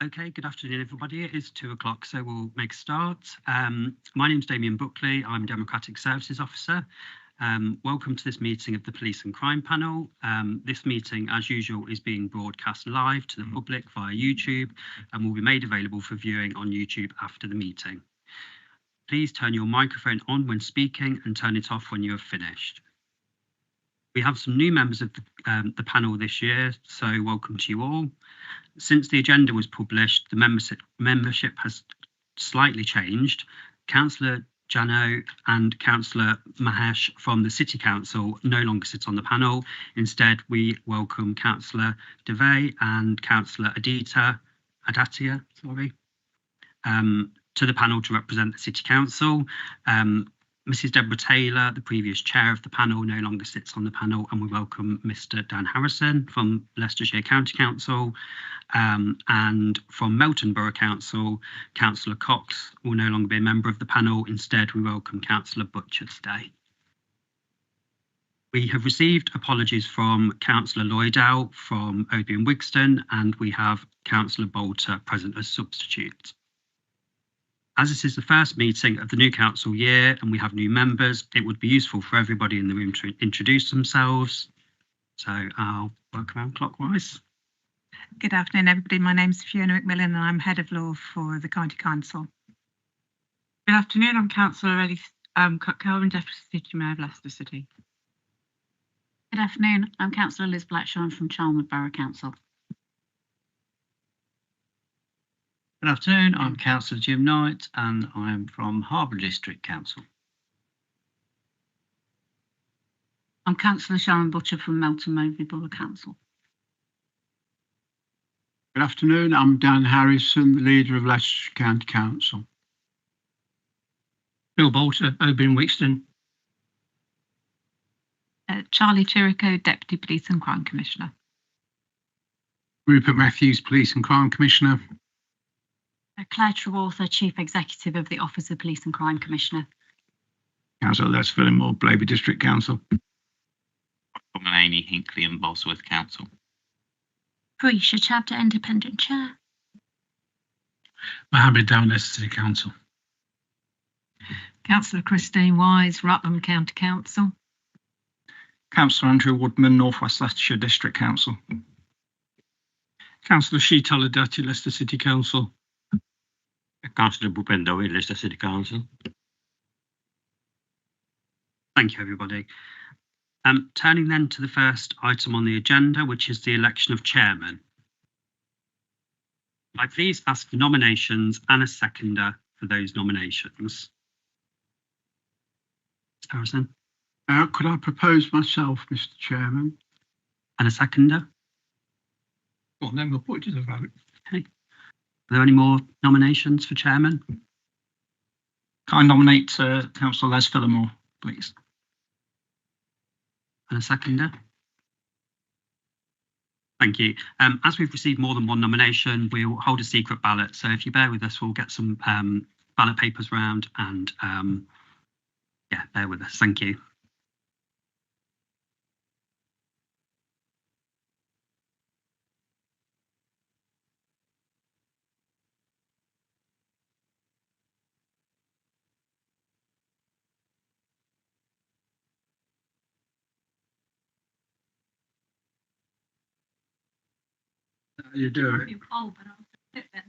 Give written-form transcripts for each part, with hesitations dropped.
Okay, good afternoon, everybody. It is 2 o'clock, so we'll make a start. My name's Damien Buckley. I'm Democratic Services Officer. Welcome to this meeting of the Police and Crime Panel. This meeting, as usual, is being broadcast live to the public via YouTube and will be made available for viewing on YouTube after the meeting. Please turn your microphone on when speaking and turn it off when you have finished. We have some new members of the panel this year, so welcome to you all. Since the agenda was published, the membership has slightly changed. Councillor Jano and Councillor Mahesh from the City Council no longer sit on the panel. Instead, we welcome Councillor Devey and Councillor Adatia, to the panel to represent the City Council. Mrs. Deborah Taylor, the previous chair of the panel, no longer sits on the panel, and we welcome Mr. Dan Harrison from Leicestershire County Council, and from Melton Borough Council, Councillor Cox will no longer be a member of the panel. Instead, we welcome Councillor Butcher today. We have received apologies from Councillor Lloydell from Oby and Wigston, and we have Councillor Bolter present as substitute. As this is the first meeting of the new council year and we have new members, it would be useful for everybody in the room to introduce themselves. So I'll work around clockwise. Good afternoon, everybody. My name's Fiona McMillan and I'm Head of Law for the County Council. Good afternoon, I'm Councillor Ellie Cohen, Deputy City Mayor of Leicester City. Good afternoon, I'm Councillor Liz Blackshaw from Charnwood Borough Council. Good afternoon, I'm Councillor Jim Knight and I'm from Harbour District Council. I'm Councillor Sharon Butcher from Melton Mowbray Borough Council. Good afternoon, I'm Dan Harrison, the leader of Leicestershire County Council. Bill Bolter, Oby and Wigston. Charlie Chirico, Deputy Police and Crime Commissioner. Rupert Matthews, Police and Crime Commissioner. Claire Trewartha, Chief Executive of the Office of Police and Crime Commissioner. Councillor Les Fillmore, Labour District Council. Amy Hinckley and Bosworth Council. Parisha Chapter, Independent Chair. Mohammed Down, Leicester City Council. Councillor Christine Wise, Rutland County Council. Councillor Andrew Woodman, North West Leicestershire District Council. Councillor Sheetal Adatia, Leicester City Council. Councillor Bhupendowi, Leicester City Council. Thank you, everybody. Turning then to the first item on the agenda, which is the election of chairman. I please ask for nominations and a seconder for those nominations. Harrison. Could I propose myself, Mr. Chairman? And a seconder? Well, then we'll put it to the vote. Okay. Are there any more nominations for chairman? Can I nominate Councillor Les Fillmore, please? And a seconder? Thank you. As we've received more than one nomination, we'll hold a secret ballot. So if you bear with us, we'll get some ballot papers round and yeah, bear with us. Thank you. You do it. Oh, but I'll do it then.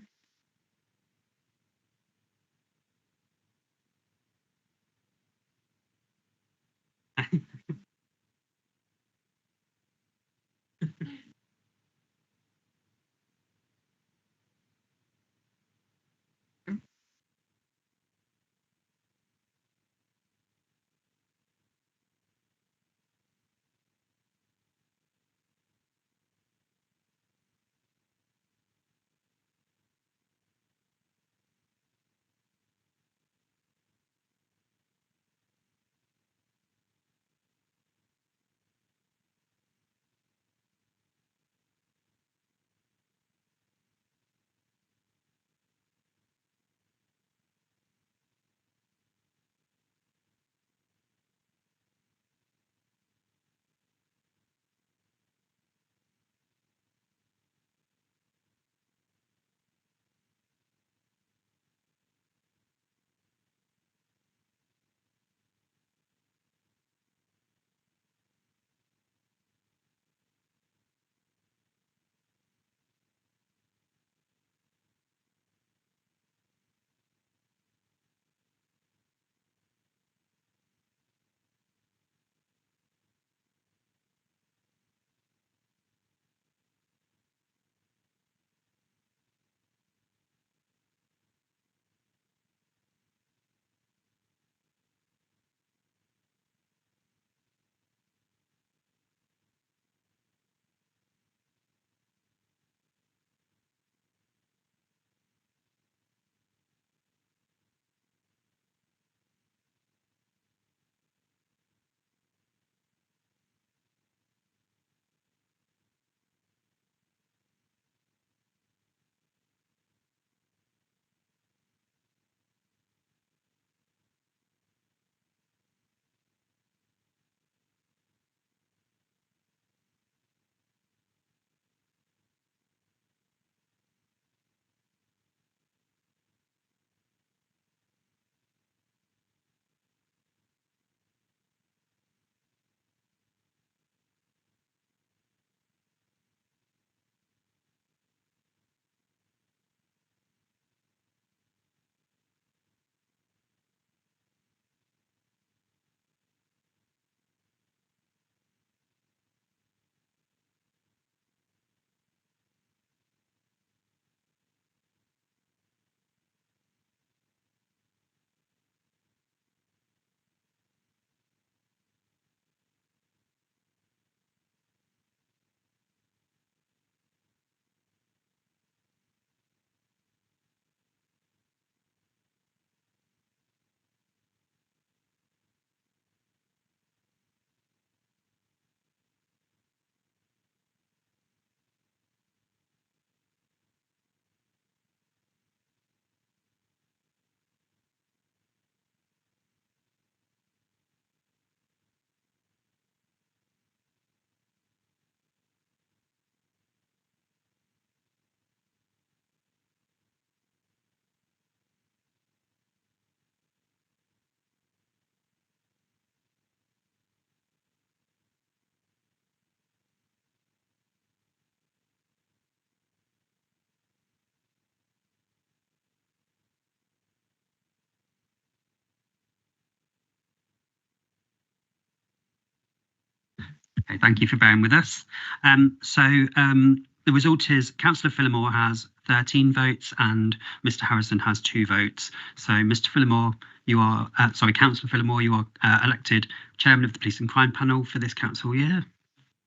Okay, thank you for bearing with us. The result is Councillor Phillimore has 13 votes and Mr. Harrison has 2 votes. So Mr. Phillimore, you are, Councillor Phillimore, you are elected Chairman of the Police and Crime Panel for this council year.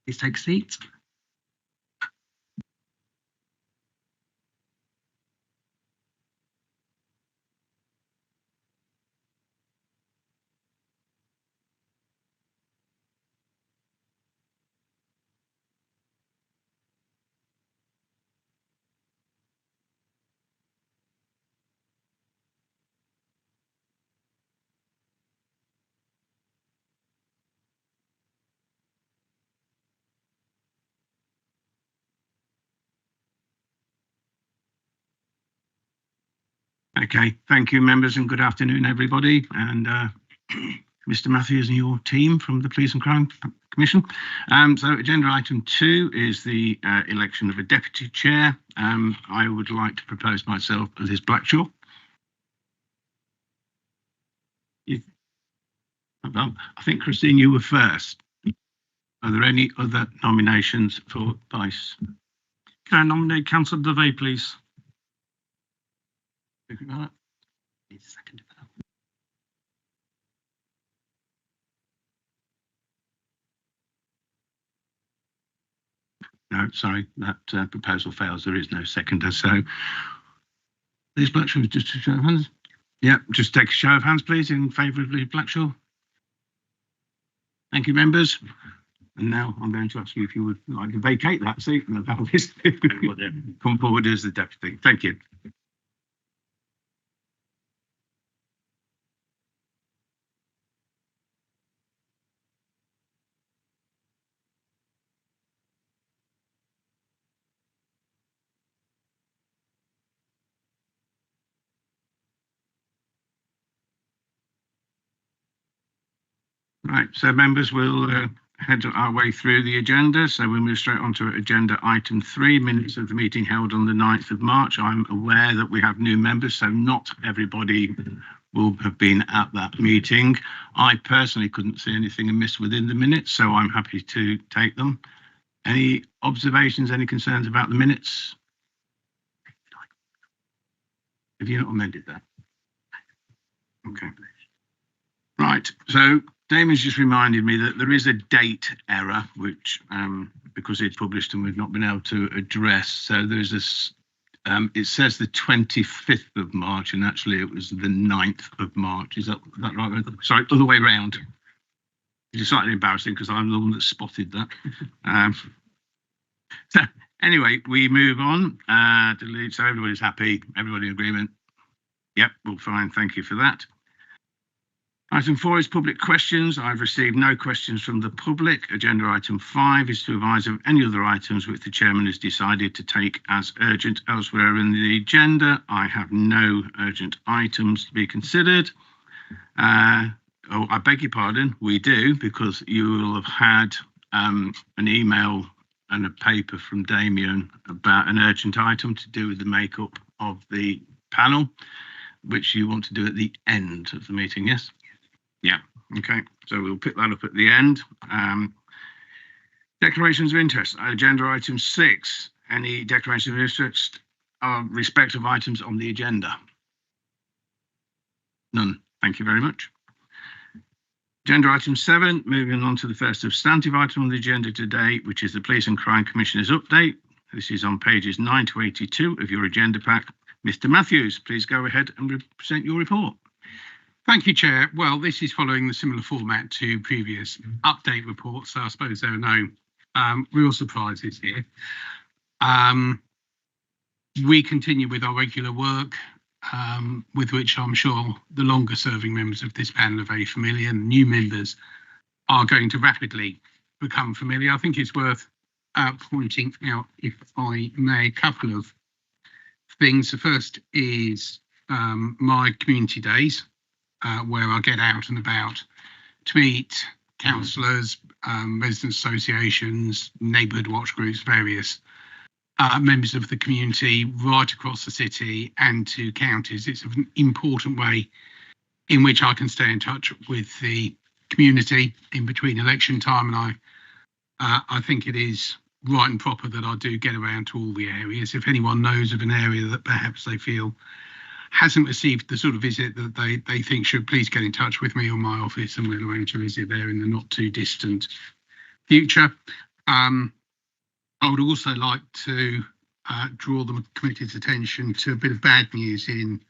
Please take a seat. Okay, thank you, members, and good afternoon, everybody. And Mr. Matthews and your team from the Police and Crime Commission. So agenda item 2 is the election of a deputy chair. I would like to propose myself as Liz Blackshaw. I think, Christine, you were first. Are there any other nominations for vice? Can I nominate Councillor Devey, please? No, sorry, that proposal fails. There is no seconder. So, Liz Blackshaw, just a show of hands. Yeah, just take a show of hands, please, in favour of Liz Blackshaw. Thank you, members. And now I'm going to ask you if you would like to vacate that seat and allow this to come forward as the deputy. Thank you. Right, so members, we'll head our way through the agenda. So we'll move straight on to agenda item 3, minutes of the meeting held on the 9th of March. I'm aware that we have new members, so not everybody will have been at that meeting. I personally couldn't see anything amiss within the minutes, so I'm happy to take them. Any observations, any concerns about the minutes? Have you not amended that? Okay. Right, so Damien's just reminded me that there is a date error, which because it's published and we've not been able to address. So there's this, it says the 25th of March, and actually it was the 9th of March. Is that right? Sorry, other way around. It's slightly embarrassing because I'm the one that spotted that. So anyway, we move on. So everybody's happy, everybody in agreement. Yep, well, fine. Thank you for that. Item 4 is public questions. I've received no questions from the public. Agenda item 5 is to advise of any other items which the chairman has decided to take as urgent elsewhere in the agenda. I have no urgent items to be considered. I beg your pardon, we do, because you will have had an email and a paper from Damien about an urgent item to do with the makeup of the panel, which you want to do at the end of the meeting, yes? Yeah, okay, so we'll pick that up at the end. Declarations of interest, agenda item 6. Any declarations of interest are respective items on the agenda? None, thank you very much. Agenda item 7, moving on to the first substantive item on the agenda today, which is the Police and Crime Commissioner's update. This is on pages 9 to 82 of your agenda pack. Mr. Matthews, please go ahead and present your report. Thank you, Chair. Well, this is following the similar format to previous update reports, so I suppose there are no real surprises here. We continue with our regular work, with which I'm sure the longer serving members of this panel are very familiar, and new members are going to rapidly become familiar. I think it's worth pointing out, if I may, a couple of things. The first is my community days, where I get out and about to meet councillors, resident associations, neighbourhood watch groups, various members of the community right across the city and to counties. It's an important way in which I can stay in touch with the community in between election time, and I think it is right and proper that I do get around to all the areas. If anyone knows of an area that perhaps they feel hasn't received the sort of visit that they think should, please get in touch with me or my office, and we'll arrange a visit there in the not too distant future. I would also like to draw the committee's attention to a bit of bad news in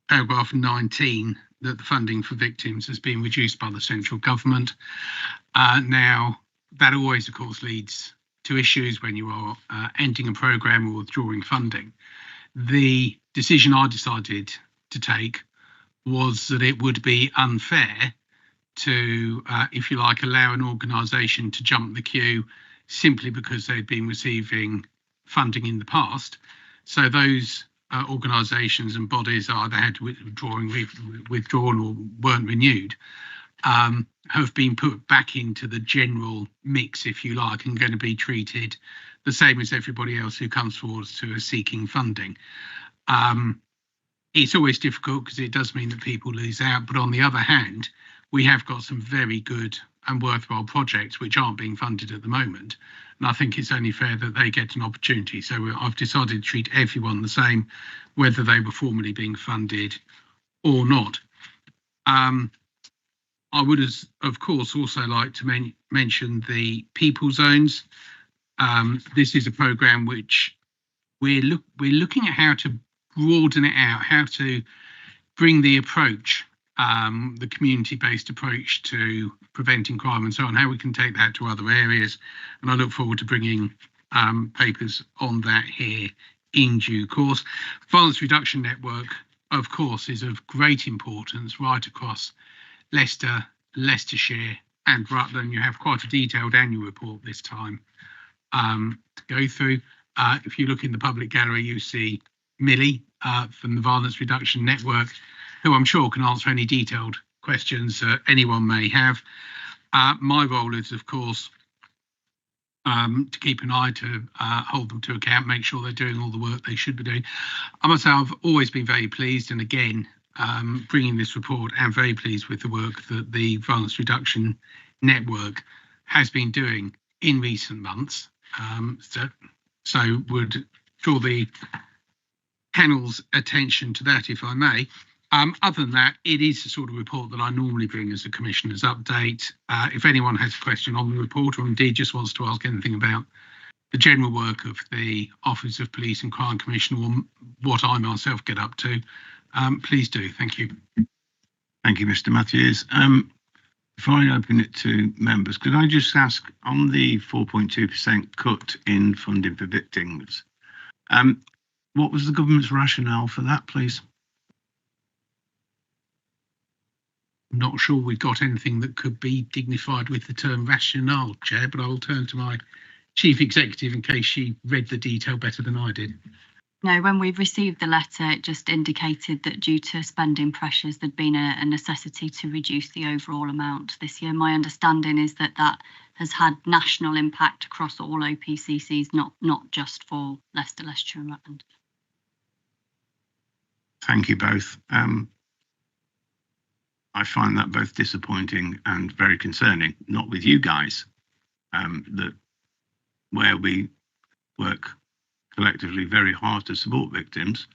paragraph 19, that the funding for victims has been reduced by the central government. Now, that always, of course, leads to issues when you are ending a programme or withdrawing funding. The decision I decided to take was that it would be unfair to, if you like, allow an organisation to jump the queue simply because they'd been receiving funding in the past. So those organisations and bodies either had withdrawn or weren't renewed, have been put back into the general mix, if you like, and going to be treated the same as everybody else who comes forward to us seeking funding. It's always difficult because it does mean that people lose out, but on the other hand, we have got some very good and worthwhile projects which aren't being funded at the moment, and I think it's only fair that they get an opportunity. So I've decided to treat everyone the same, whether they were formerly being funded or not. I would, of course, also like to mention the people zones. This is a programme which we're looking at how to broaden it out, how to bring the approach, the community-based approach to preventing crime and so on, how we can take that to other areas. And I look forward to bringing papers on that here in due course. Violence Reduction Network, of course, is of great importance right across Leicester, Leicestershire and Rutland. You have quite a detailed annual report this time to go through. If you look in the public gallery, you see Millie from the Violence Reduction Network, who I'm sure can answer any detailed questions anyone may have. My role is, of course, to keep an eye, to hold them to account, make sure they're doing all the work they should be doing. I must say I've always been very pleased, and again, bringing this report, I'm very pleased with the work that the Violence Reduction Network has been doing in recent months. So would draw the panel's attention to that, if I may. Other than that, it is the sort of report that I normally bring as a Commissioner's update. If anyone has a question on the report, or indeed just wants to ask anything about the general work of the Office of Police and Crime Commission, or what I myself get up to, please do. Thank you. Thank you, Mr. Matthews. Before I open it to members, could I just ask, on the 4.2% cut in funding for victims, what was the government's rationale for that, please? I'm not sure we got anything that could be dignified with the term rationale, Chair, but I will turn to my Chief Executive in case she read the detail better than I did. No, when we received the letter, it just indicated that due to spending pressures, there'd been a necessity to reduce the overall amount this year. My understanding is that that has had national impact across all OPCCs, not just for Leicester, Leicestershire and Rutland. Thank you both. I find that both disappointing and very concerning, not with you guys, that where we work collectively very hard to support victims,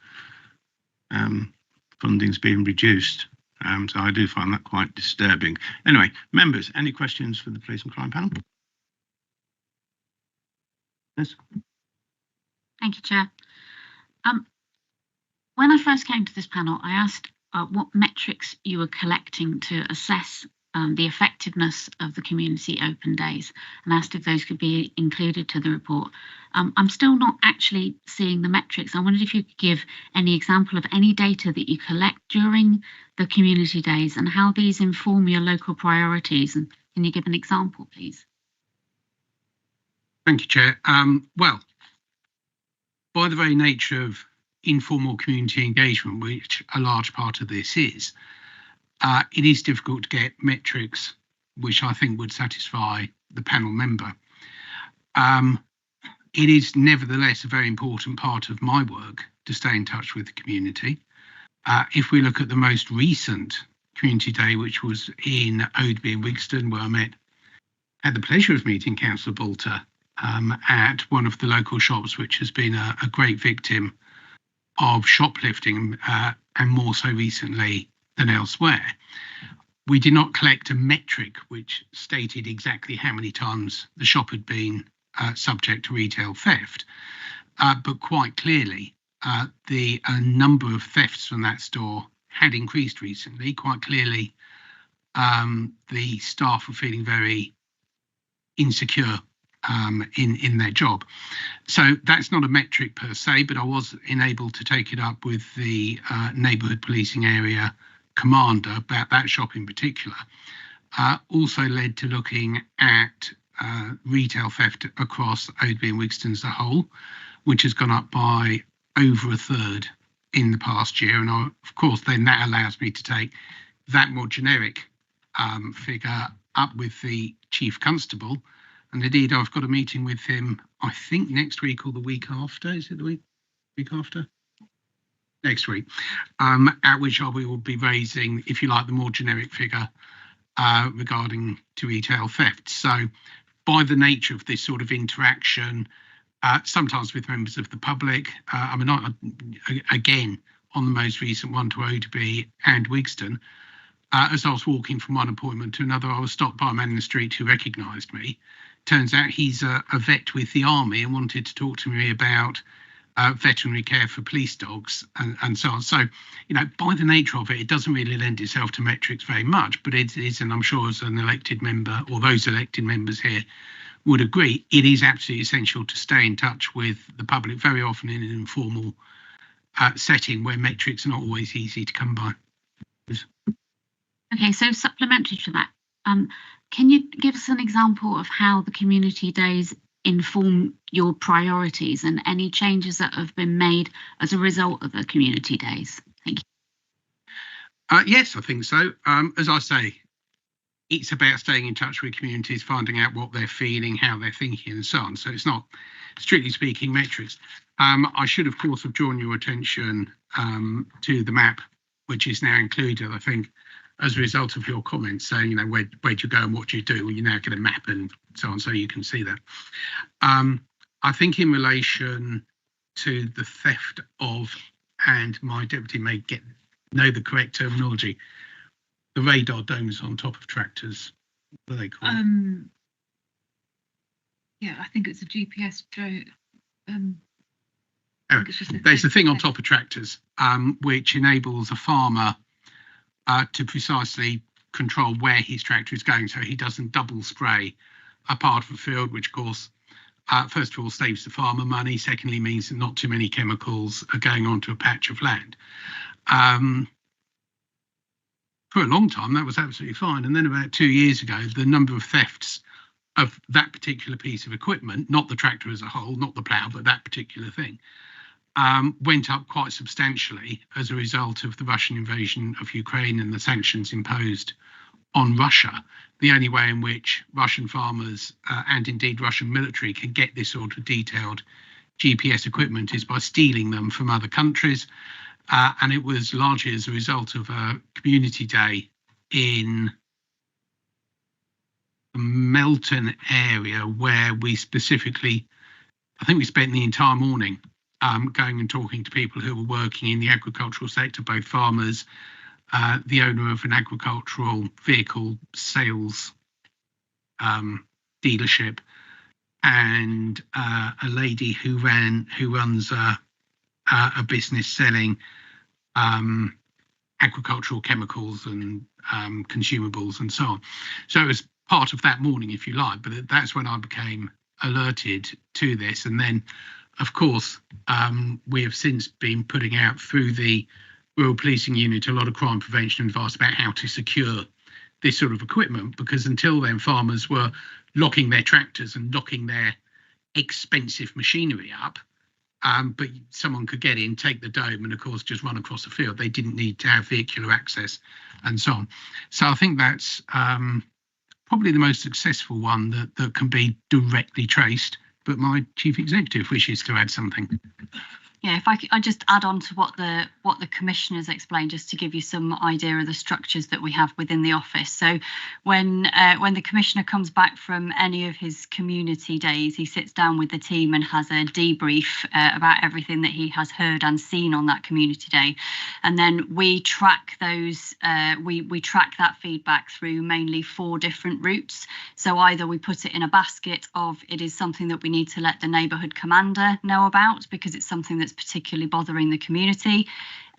funding's being reduced. So I do find that quite disturbing. Anyway, members, any questions for the Police and Crime panel? Yes. Thank you, Chair. When I first came to this panel, I asked what metrics you were collecting to assess the effectiveness of the community open days, and asked if those could be included to the report. I'm still not actually seeing the metrics. I wondered if you could give any example of any data that you collect during the community days and how these inform your local priorities. And can you give an example, please? Thank you, Chair. Well, by the very nature of informal community engagement, which a large part of this is, it is difficult to get metrics which I think would satisfy the panel member. It is nevertheless a very important part of my work to stay in touch with the community. If we look at the most recent community day, which was in Oadby and Wigston, where I met had the pleasure of meeting Councillor Bolter at one of the local shops, which has been a great victim of shoplifting, and more so recently than elsewhere. We did not collect a metric which stated exactly how many times the shop had been subject to retail theft, but quite clearly the number of thefts from that store had increased recently. Quite clearly, the staff were feeling very insecure in their job. So that's not a metric per se, but I was enabled to take it up with the neighbourhood policing area commander about that shop in particular. Also led to looking at retail theft across Oadby and Wigston as a whole, which has gone up by over a third in the past year. And of course, then that allows me to take that more generic figure up with the Chief Constable. And indeed, I've got a meeting with him, I think next week or the week after. Is it the week after? Next week, at which we will be raising, if you like, the more generic figure regarding to retail theft. So by the nature of this sort of interaction, sometimes with members of the public, I mean, again, on the most recent one to Oadby and Wigston, as I was walking from one appointment to another, I was stopped by a man in the street who recognised me. Turns out he's a vet with the army and wanted to talk to me about veterinary care for police dogs and so on. So, you know, by the nature of it, it doesn't really lend itself to metrics very much, but it is, and I'm sure as an elected member, or those elected members here would agree, it is absolutely essential to stay in touch with the public, very often in an informal setting where metrics are not always easy to come by. Okay, so supplementary to that, can you give us an example of how the community days inform your priorities and any changes that have been made as a result of the community days? Thank you. Yes, I think so. As I say, it's about staying in touch with communities, finding out what they're feeling, how they're thinking, and so on. So it's not, strictly speaking, metrics. I should, of course, have drawn your attention to the map, which is now included, I think, as a result of your comments saying, you know, where'd you go and what do you do? Well, you now get a map and so on, so you can see that. I think in relation to the theft of, and my deputy may know the correct terminology, the radar domes on top of tractors. What are they called? Yeah, I think it's a GPS drone. There's a thing on top of tractors which enables a farmer to precisely control where his tractor is going, so he doesn't double spray a part of the field, which of course, first of all, saves the farmer money. Secondly, means that not too many chemicals are going onto a patch of land. For a long time, that was absolutely fine. And then about 2 years ago, the number of thefts of that particular piece of equipment, not the tractor as a whole, not the plough, but that particular thing, went up quite substantially as a result of the Russian invasion of Ukraine and the sanctions imposed on Russia. The only way in which Russian farmers and indeed Russian military can get this sort of detailed GPS equipment is by stealing them from other countries. And it was largely as a result of a community day in the Melton area where we specifically, I think we spent the entire morning going and talking to people who were working in the agricultural sector, both farmers, the owner of an agricultural vehicle sales dealership, and a lady who runs a business selling agricultural chemicals and consumables and so on. So it was part of that morning, if you like, but that's when I became alerted to this. And then, of course, we have since been putting out through the Rural Policing Unit a lot of crime prevention advice about how to secure this sort of equipment, because until then farmers were locking their tractors and locking their expensive machinery up, but someone could get in, take the dome, and of course just run across the field. They didn't need to have vehicular access and so on. So I think that's probably the most successful one that can be directly traced, but my chief executive wishes to add something. Yeah, if I just add on to what the commissioners explained, just to give you some idea of the structures that we have within the office. So when the commissioner comes back from any of his community days, he sits down with the team and has a debrief about everything that he has heard and seen on that community day, and then we track those. We track that feedback through mainly 4 different routes. So either we put it in a basket of it is something that we need to let the neighbourhood commander know about because it's something that's particularly bothering the community.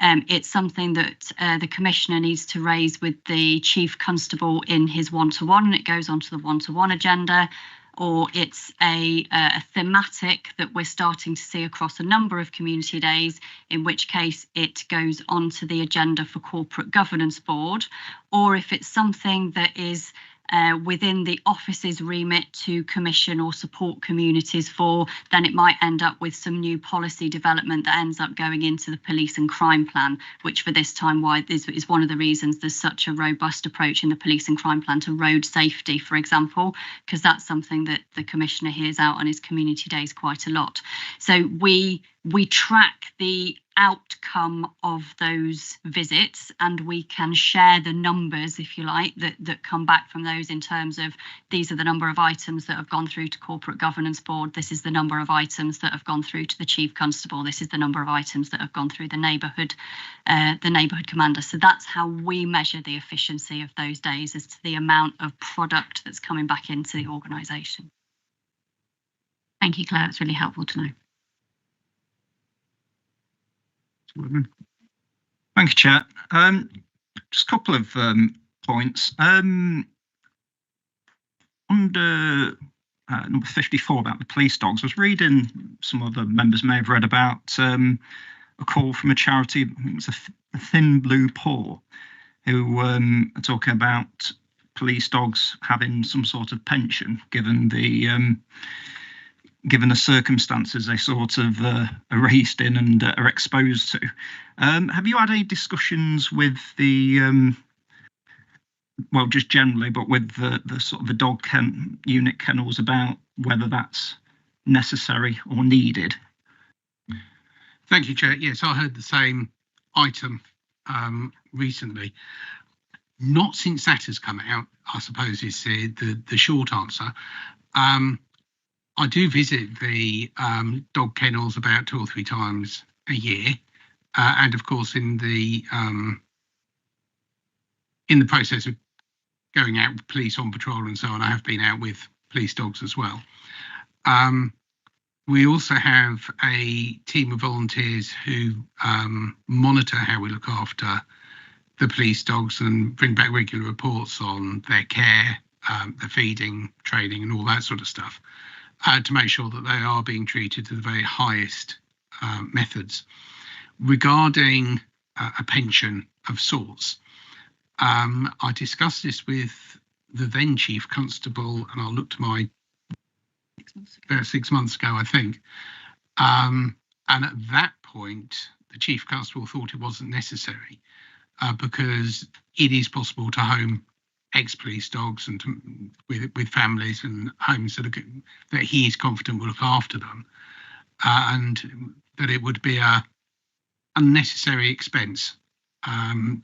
It's something that the commissioner needs to raise with the chief constable in his one-to-one, and it goes onto the one-to-one agenda. Or it's a thematic that we're starting to see across a number of community days, in which case it goes onto the agenda for corporate governance board. Or if it's something that is within the office's remit to commission or support communities for, then it might end up with some new policy development that ends up going into the police and crime plan, which for this time why is one of the reasons there's such a robust approach in the police and crime plan to road safety, for example, because that's something that the commissioner hears out on his community days quite a lot. So we track the outcome of those visits, and we can share the numbers, if you like, that come back from those in terms of these are the number of items that have gone through to corporate governance board, this is the number of items that have gone through to the chief constable, this is the number of items that have gone through the neighbourhood commander. So that's how we measure the efficiency of those days, as to the amount of product that's coming back into the organisation. Thank you, Claire. It's really helpful to know. Thank you, Chair. Just a couple of points. Under number 54 about the police dogs, I was reading, some other members may have read about a call from a charity, I think it was a Thin Blue Paw, who are talking about police dogs having some sort of pension, given the circumstances they sort of are raised in and are exposed to. Have you had any discussions with the, well, just generally, but with the sort of the dog unit kennels about whether that's necessary or needed? Thank you, Chair. Yes, I heard the same item recently. Not since that has come out, I suppose, is the short answer. I do visit the dog kennels about 2 or 3 times a year, and of course in the process of going out with police on patrol and so on, I have been out with police dogs as well. We also have a team of volunteers who monitor how we look after the police dogs and bring back regular reports on their care, their feeding, training and all that sort of stuff, to make sure that they are being treated to the very highest methods. Regarding a pension of sorts, I discussed this with the then Chief Constable, and I'll look to my about 6 months ago, I think. And at that point, the Chief Constable thought it wasn't necessary because it is possible to home ex-police dogs and with families and homes that he is confident will look after them, and that it would be a unnecessary expense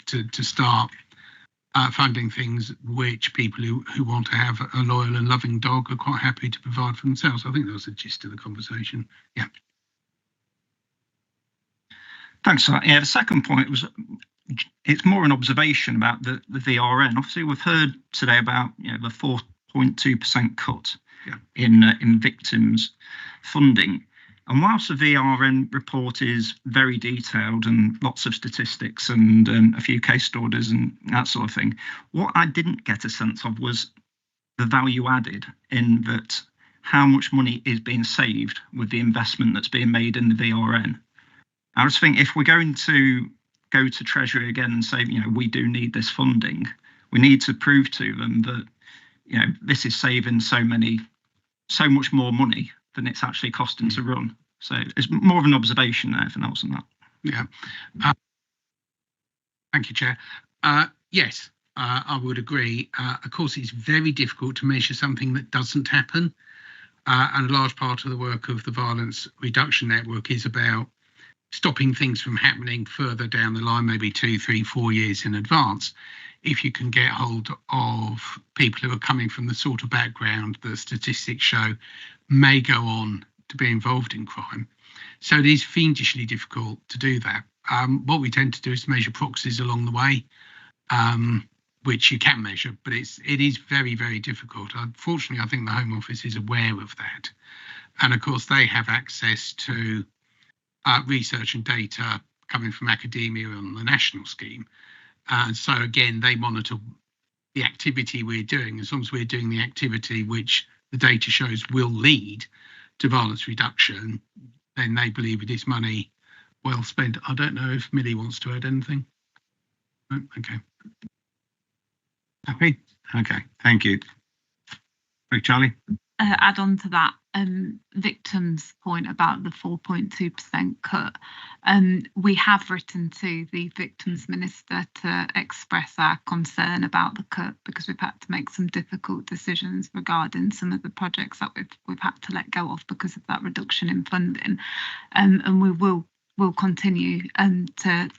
to start funding things which people who want to have a loyal and loving dog are quite happy to provide for themselves. I think that was the gist of the conversation. Yeah. Thanks for that. Yeah, the second point was, it's more an observation about the VRN. Obviously, we've heard today about the 4.2% cut in victims funding. And whilst the VRN report is very detailed and lots of statistics and a few case studies and that sort of thing, what I didn't get a sense of was the value added, in that how much money is being saved with the investment that's being made in the VRN. I just think if we're going to go to Treasury again and say, we do need this funding, we need to prove to them that, this is saving so much more money than it's actually costing to run. So it's more of an observation there, anything else than that. Yeah. Thank you, Chair. Yes, I would agree. Of course, it's very difficult to measure something that doesn't happen. And a large part of the work of the Violence Reduction Network is about stopping things from happening further down the line, maybe 2, 3, 4 years in advance, if you can get hold of people who are coming from the sort of background that statistics show may go on to be involved in crime. So it is fiendishly difficult to do that. What we tend to do is measure proxies along the way, which you can measure, but it is very, very difficult. Unfortunately, I think the Home Office is aware of that. And of course, they have access to research and data coming from academia on the national scheme. And so again, they monitor the activity we're doing. As long as we're doing the activity which the data shows will lead to violence reduction, then they believe it is money well spent. I don't know if Millie wants to add anything. No? Okay. Happy? Okay, thank you. Right, Charlie? Add on to that, Victim's point about the 4.2% cut. We have written to the Victims Minister to express our concern about the cut, because we've had to make some difficult decisions regarding some of the projects that we've had to let go of because of that reduction in funding. And we will continue to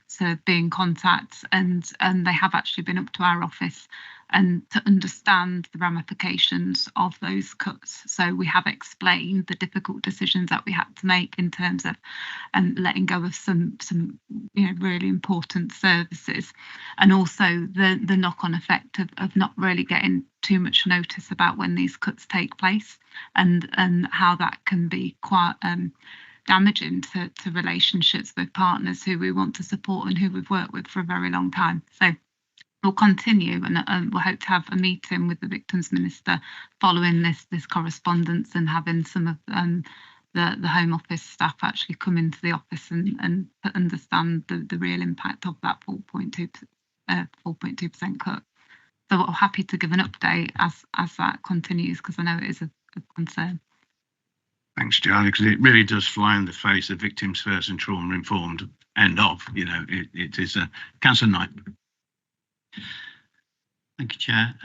be in contact, and they have actually been up to our office and to understand the ramifications of those cuts. So we have explained the difficult decisions that we had to make in terms of letting go of some really important services, and also the knock-on effect of not really getting too much notice about when these cuts take place, and how that can be quite damaging to relationships with partners who we want to support and who we've worked with for a very long time. So we'll continue, and we'll hope to have a meeting with the Victims Minister following this correspondence, and having some of the Home Office staff actually come into the office and understand the real impact of that 4.2% cut. So we're happy to give an update as that continues, because I know it is a concern. Thanks, Charlie, because it really does fly in the face of victims first and trauma informed end of. It is a cancer night. Thank you, Chair.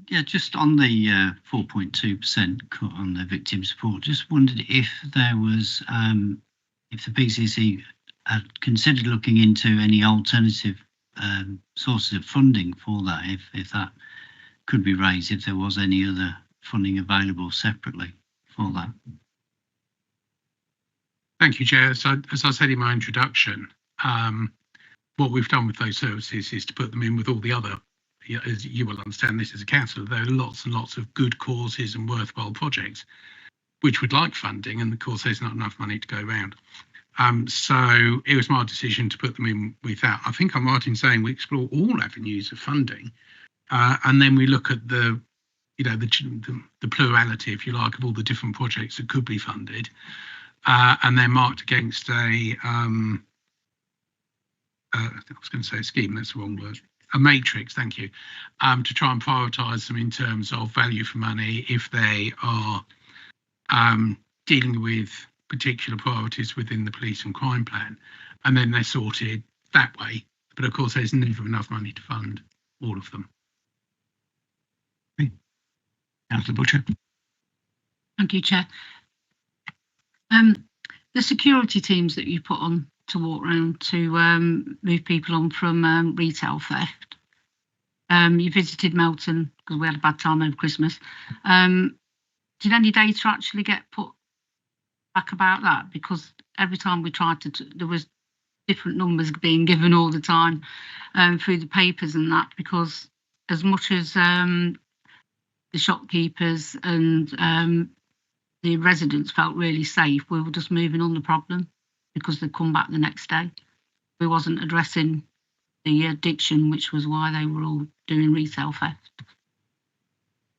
Yeah, just on the 4.2% cut on the victim support, just wondered if there was, if the PCC had considered looking into any alternative sources of funding for that, if that could be raised, if there was any other funding available separately for that. Thank you, Chair. So, as I said in my introduction, what we've done with those services is to put them in with all the other, as you will understand this as a councillor, there are lots and lots of good causes and worthwhile projects which would like funding, and of course there's not enough money to go around. So it was my decision to put them in with that. I think I'm right in saying we explore all avenues of funding, and then we look at the plurality, if you like, of all the different projects that could be funded, and they're marked against I was going to say a scheme, that's the wrong word, a matrix, thank you, to try and prioritise them in terms of value for money if they are dealing with particular priorities within the police and crime plan, and then they're sorted that way. But of course, there's never enough money to fund all of them. Councillor Butcher. Thank you, Chair. The security teams that you put on to walk around to move people on from retail theft. You visited Melton because we had a bad time over Christmas. Did any data actually get put back about that? Because every time we tried to, there was different numbers being given all the time through the papers and that, because as much as the shopkeepers and the residents felt really safe, we were just moving on the problem because they'd come back the next day. We wasn't addressing the addiction, which was why they were all doing retail theft.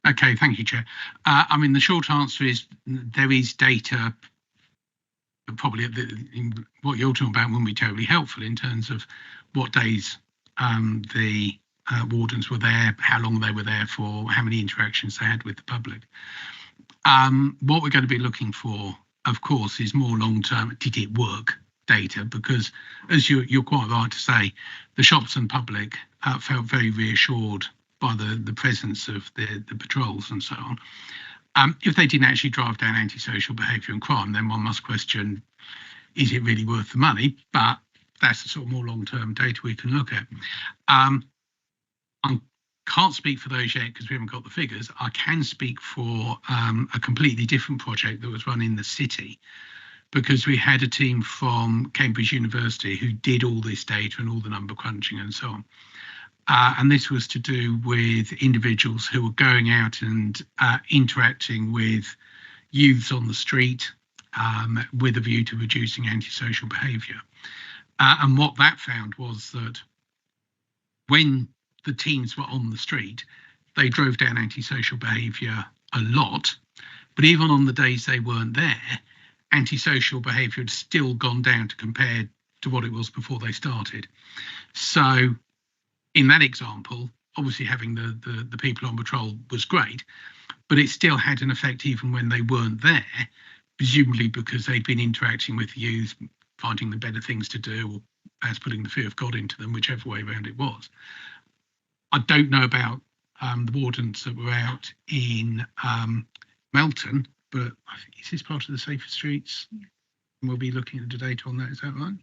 Okay, thank you, Chair. I mean, the short answer is there is data, probably in what you're talking about wouldn't be terribly helpful in terms of what days the wardens were there, how long they were there for, how many interactions they had with the public. What we're going to be looking for, of course, is more long-term, did it work data, because as you're quite right to say, the shops and public felt very reassured by the presence of the patrols and so on. If they didn't actually drive down antisocial behaviour and crime, then one must question, is it really worth the money? But that's the sort of more long-term data we can look at. I can't speak for those yet because we haven't got the figures. I can speak for a completely different project that was run in the city, because we had a team from Cambridge University who did all this data and all the number crunching and so on. And this was to do with individuals who were going out and interacting with youths on the street with a view to reducing antisocial behaviour. And what that found was that when the teens were on the street, they drove down antisocial behaviour a lot. But even on the days they weren't there, antisocial behaviour had still gone down to compare to what it was before they started. So in that example, obviously having the people on patrol was great, but it still had an effect even when they weren't there, presumably because they'd been interacting with youth, finding them better things to do, or perhaps putting the fear of God into them, whichever way around it was. I don't know about the wardens that were out in Melton, but I think is this part of the Safer Streets? We'll be looking at the data on that, is that right?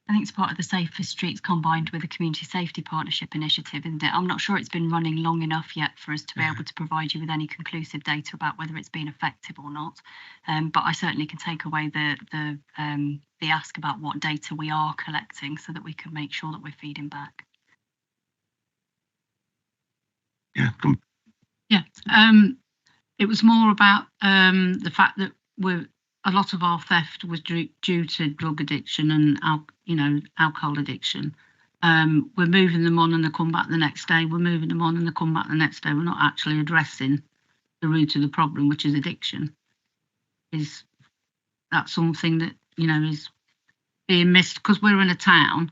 I think it's part of the Safer Streets combined with the Community Safety Partnership Initiative, isn't it? I'm not sure it's been running long enough yet for us to be able to provide you with any conclusive data about whether it's been effective or not. But I certainly can take away the ask about what data we are collecting so that we can make sure that we're feeding back. Yeah, come. Yeah, it was more about the fact that a lot of our theft was due to drug addiction and alcohol addiction. We're moving them on and they come back the next day. We're moving them on and they come back the next day. We're not actually addressing the root of the problem, which is addiction. Is that something that is being missed because we're in a town?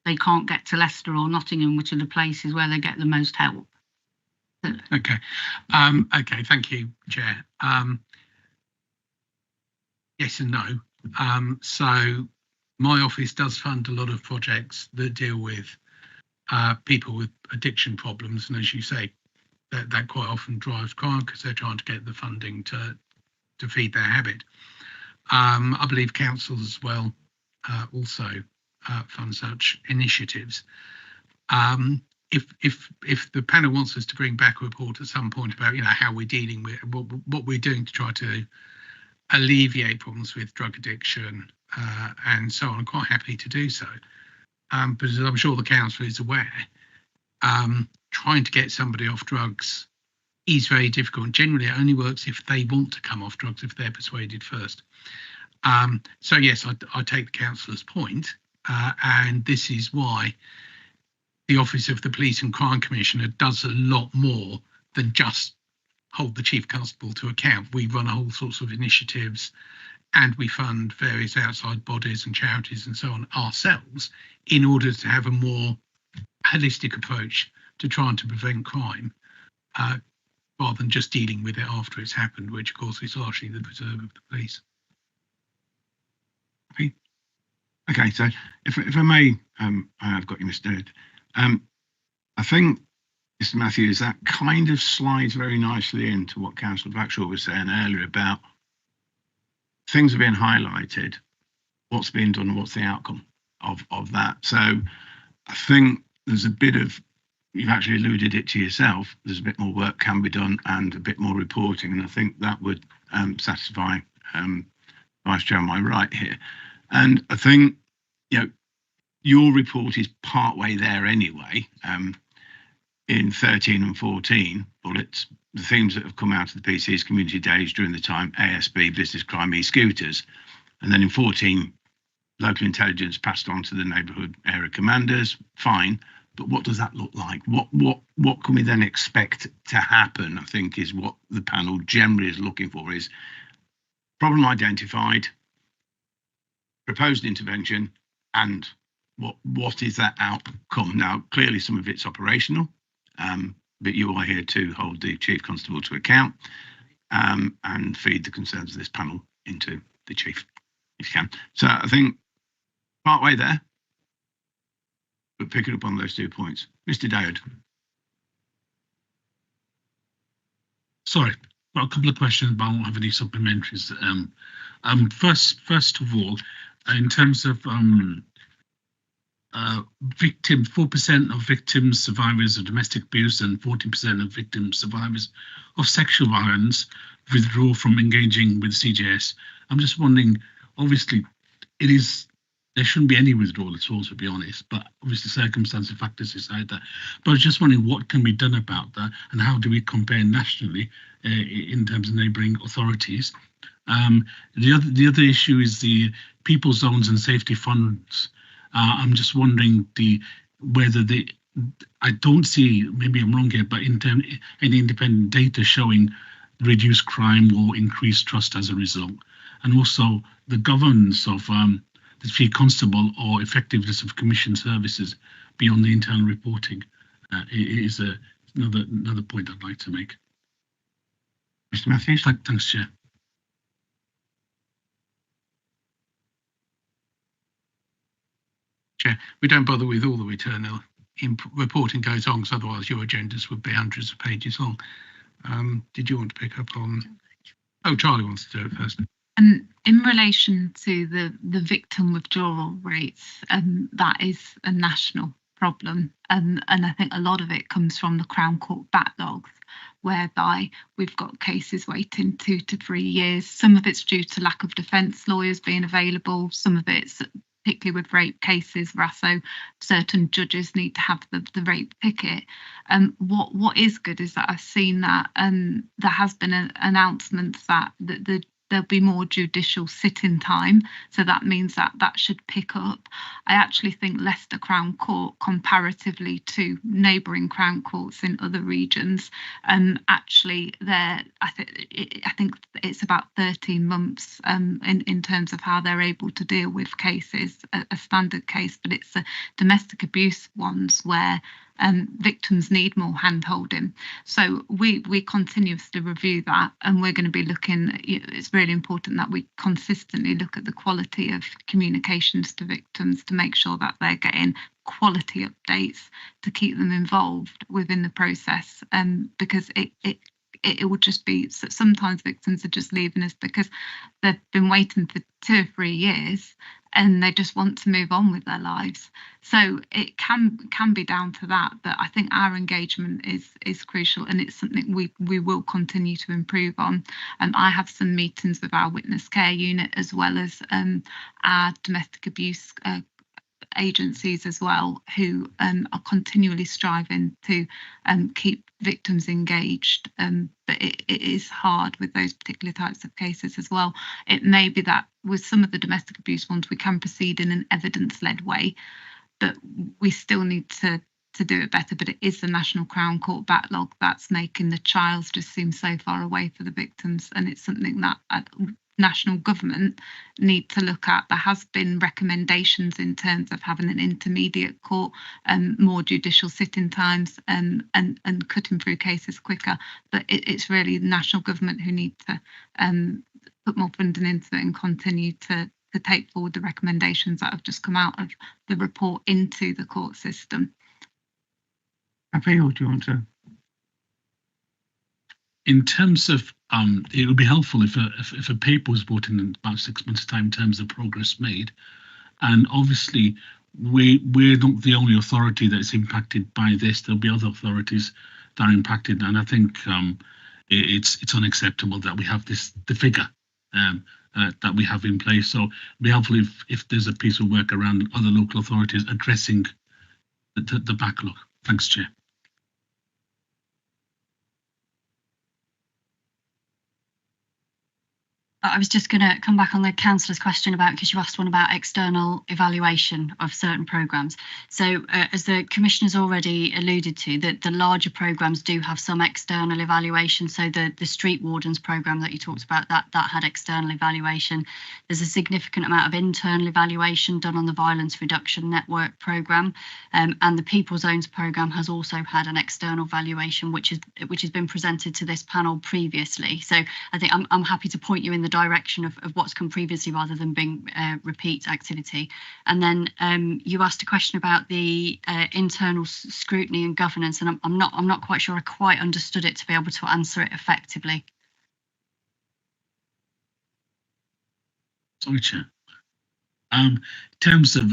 They can't get to Leicester or Nottingham, which are the places where they get the most help. Okay. Okay, thank you, Chair. Yes and no. So my office does fund a lot of projects that deal with people with addiction problems, and as you say, that quite often drives crime because they're trying to get the funding to feed their habit. I believe councils as well also fund such initiatives. If the panel wants us to bring back a report at some point about how we're dealing with what we're doing to try to alleviate problems with drug addiction and so on, I'm quite happy to do so. But as I'm sure the council is aware, trying to get somebody off drugs is very difficult. Generally, it only works if they want to come off drugs, if they're persuaded first. So yes, I take the councillor's point, and this is why the Office of the Police and Crime Commissioner does a lot more than just hold the Chief Constable to account. We run all sorts of initiatives and we fund various outside bodies and charities and so on ourselves in order to have a more holistic approach to trying to prevent crime rather than just dealing with it after it's happened, which of course is largely the preserve of the police. Okay, so if I may, I've got you, Mr. Ed. I think, Mr. Matthews, that kind of slides very nicely into what Councillor Blackshaw was saying earlier about things are being highlighted, what's being done and what's the outcome of that. So I think there's a bit of, you've actually alluded it to yourself, there's a bit more work can be done and a bit more reporting, and I think that would satisfy Vice Chair on my right here. And I think, your report is partway there anyway. In 13 and 14 bullets, the themes that have come out of the PC's community days during the time ASB, business crime, e-scooters. And then in 14, local intelligence passed on to the neighbourhood area commanders, fine. But what does that look like? What can we then expect to happen, I think, is what the panel generally is looking for, is problem identified, proposed intervention, and what is that outcome? Now, clearly some of it's operational, but you are here to hold the Chief Constable to account and feed the concerns of this panel into the Chief, if you can. So I think partway there, but picking up on those 2 points. Mr. Dowd. Sorry, got a couple of questions, but I won't have any supplementaries. First of all, in terms of victims, 4% of victims, survivors of domestic abuse and 14% of victims, survivors of sexual violence withdraw from engaging with CJS. I'm just wondering, obviously, there shouldn't be any withdrawal at all, to be honest, but obviously circumstances and factors decide that. But I was just wondering what can be done about that and how do we compare nationally in terms of neighbouring authorities. The other issue is the people zones and safety funds. I'm just wondering whether I don't see, maybe I'm wrong here, but any independent data showing reduced crime or increased trust as a result, and also the governance of the chief constable or effectiveness of commission services beyond the internal reporting is another point I'd like to make. Mr. Matthews. Thanks, Chair. Chair, we don't bother with all the internal reporting goes on, because otherwise your agendas would be hundreds of pages long. Did you want to pick up on? Oh, Charlie wants to do it first. In relation to the victim withdrawal rates, that is a national problem, and I think a lot of it comes from the Crown Court backlogs, whereby we've got cases waiting 2 to 3 years. Some of it's due to lack of defence lawyers being available. Some of it's particularly with rape cases, RASO, certain judges need to have the rape ticket. What is good is that I've seen that there has been announcements that there'll be more judicial sit-in time, so that means that should pick up. I actually think Leicester Crown Court, comparatively to neighbouring Crown Courts in other regions, actually I think it's about 13 months in terms of how they're able to deal with cases, a standard case, but it's the domestic abuse ones where victims need more hand-holding. So we continuously review that, and we're going to be looking, it's really important that we consistently look at the quality of communications to victims to make sure that they're getting quality updates to keep them involved within the process, because it would just be, sometimes victims are just leaving us because they've been waiting for 2 or 3 years and they just want to move on with their lives. So it can be down to that, but I think our engagement is crucial, and it's something we will continue to improve on. I have some meetings with our witness care unit as well as our domestic abuse agencies as well, who are continually striving to keep victims engaged, but it is hard with those particular types of cases as well. It may be that with some of the domestic abuse ones we can proceed in an evidence-led way, but we still need to do it better. But it is the National Crown Court backlog that's making the trials just seem so far away for the victims, and it's something that national government need to look at. There has been recommendations in terms of having an intermediate court, more judicial sit-in times, and cutting through cases quicker. But it's really national government who need to put more funding into it and continue to take forward the recommendations that have just come out of the report into the court system. Happy, or do you want to? In terms of, it would be helpful if a paper was brought in about 6 months' time in terms of progress made. And obviously, we're not the only authority that's impacted by this. There'll be other authorities that are impacted, and I think it's unacceptable that we have the figure that we have in place. So it'd be helpful if there's a piece of work around other local authorities addressing the backlog. Thanks, Chair. I was just going to come back on the councillor's question about, because you asked one about external evaluation of certain programmes. So as the Commissioner's already alluded to, that the larger programmes do have some external evaluation. So the Street Wardens programme that you talked about, that had external evaluation. There's a significant amount of internal evaluation done on the Violence Reduction Network programme, and the People Zones programme has also had an external valuation, which has been presented to this panel previously. So I think I'm happy to point you in the direction of what's come previously rather than being repeat activity. And then you asked a question about the internal scrutiny and governance, and I'm not quite sure I quite understood it to be able to answer it effectively. Sorry, Chair. In terms of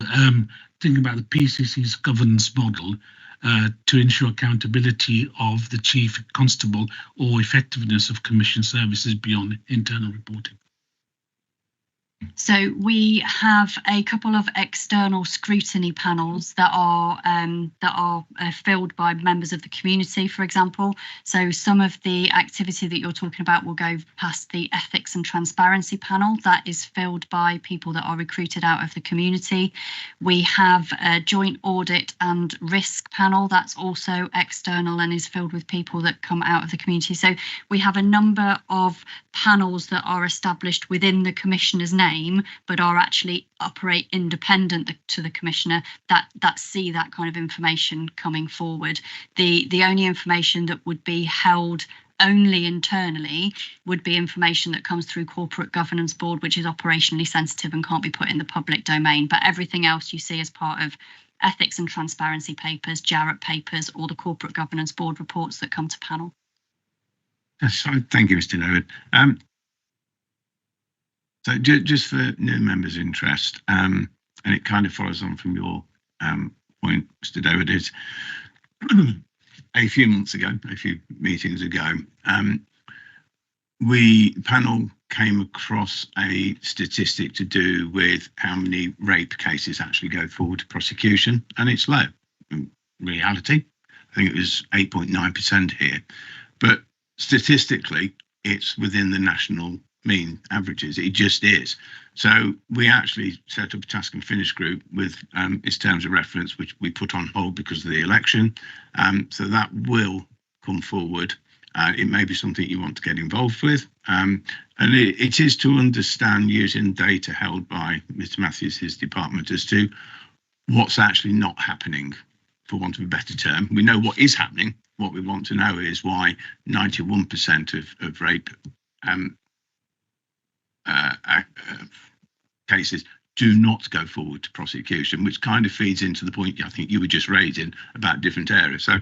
thinking about the PCC's governance model to ensure accountability of the Chief Constable or effectiveness of Commission services beyond internal reporting? So we have a couple of external scrutiny panels that are filled by members of the community, for example. So some of the activity that you're talking about will go past the ethics and transparency panel that is filled by people that are recruited out of the community. We have a joint audit and risk panel that's also external and is filled with people that come out of the community. So we have a number of panels that are established within the Commissioner's name, but are actually operate independent to the Commissioner that see that kind of information coming forward. The only information that would be held only internally would be information that comes through Corporate Governance Board, which is operationally sensitive and can't be put in the public domain. But everything else you see as part of ethics and transparency papers, Jarrett papers, or the Corporate Governance Board reports that come to panel. Yes, thank you, Mr. Noward. So just for new members' interest, and it kind of follows on from your point, Mr. David, is a few months ago, a few meetings ago, panel came across a statistic to do with how many rape cases actually go forward to prosecution, and it's low. In reality, I think it was 8.9% here, but statistically, it's within the national mean averages. It just is. So we actually set up a task and finish group with its terms of reference, which we put on hold because of the election. So that will come forward. It may be something you want to get involved with. And it is to understand, using data held by Mr. Matthews, his department, as to what's actually not happening, for want of a better term. We know what is happening. What we want to know is why 91% of rape cases do not go forward to prosecution, which kind of feeds into the point I think you were just raising about different areas. So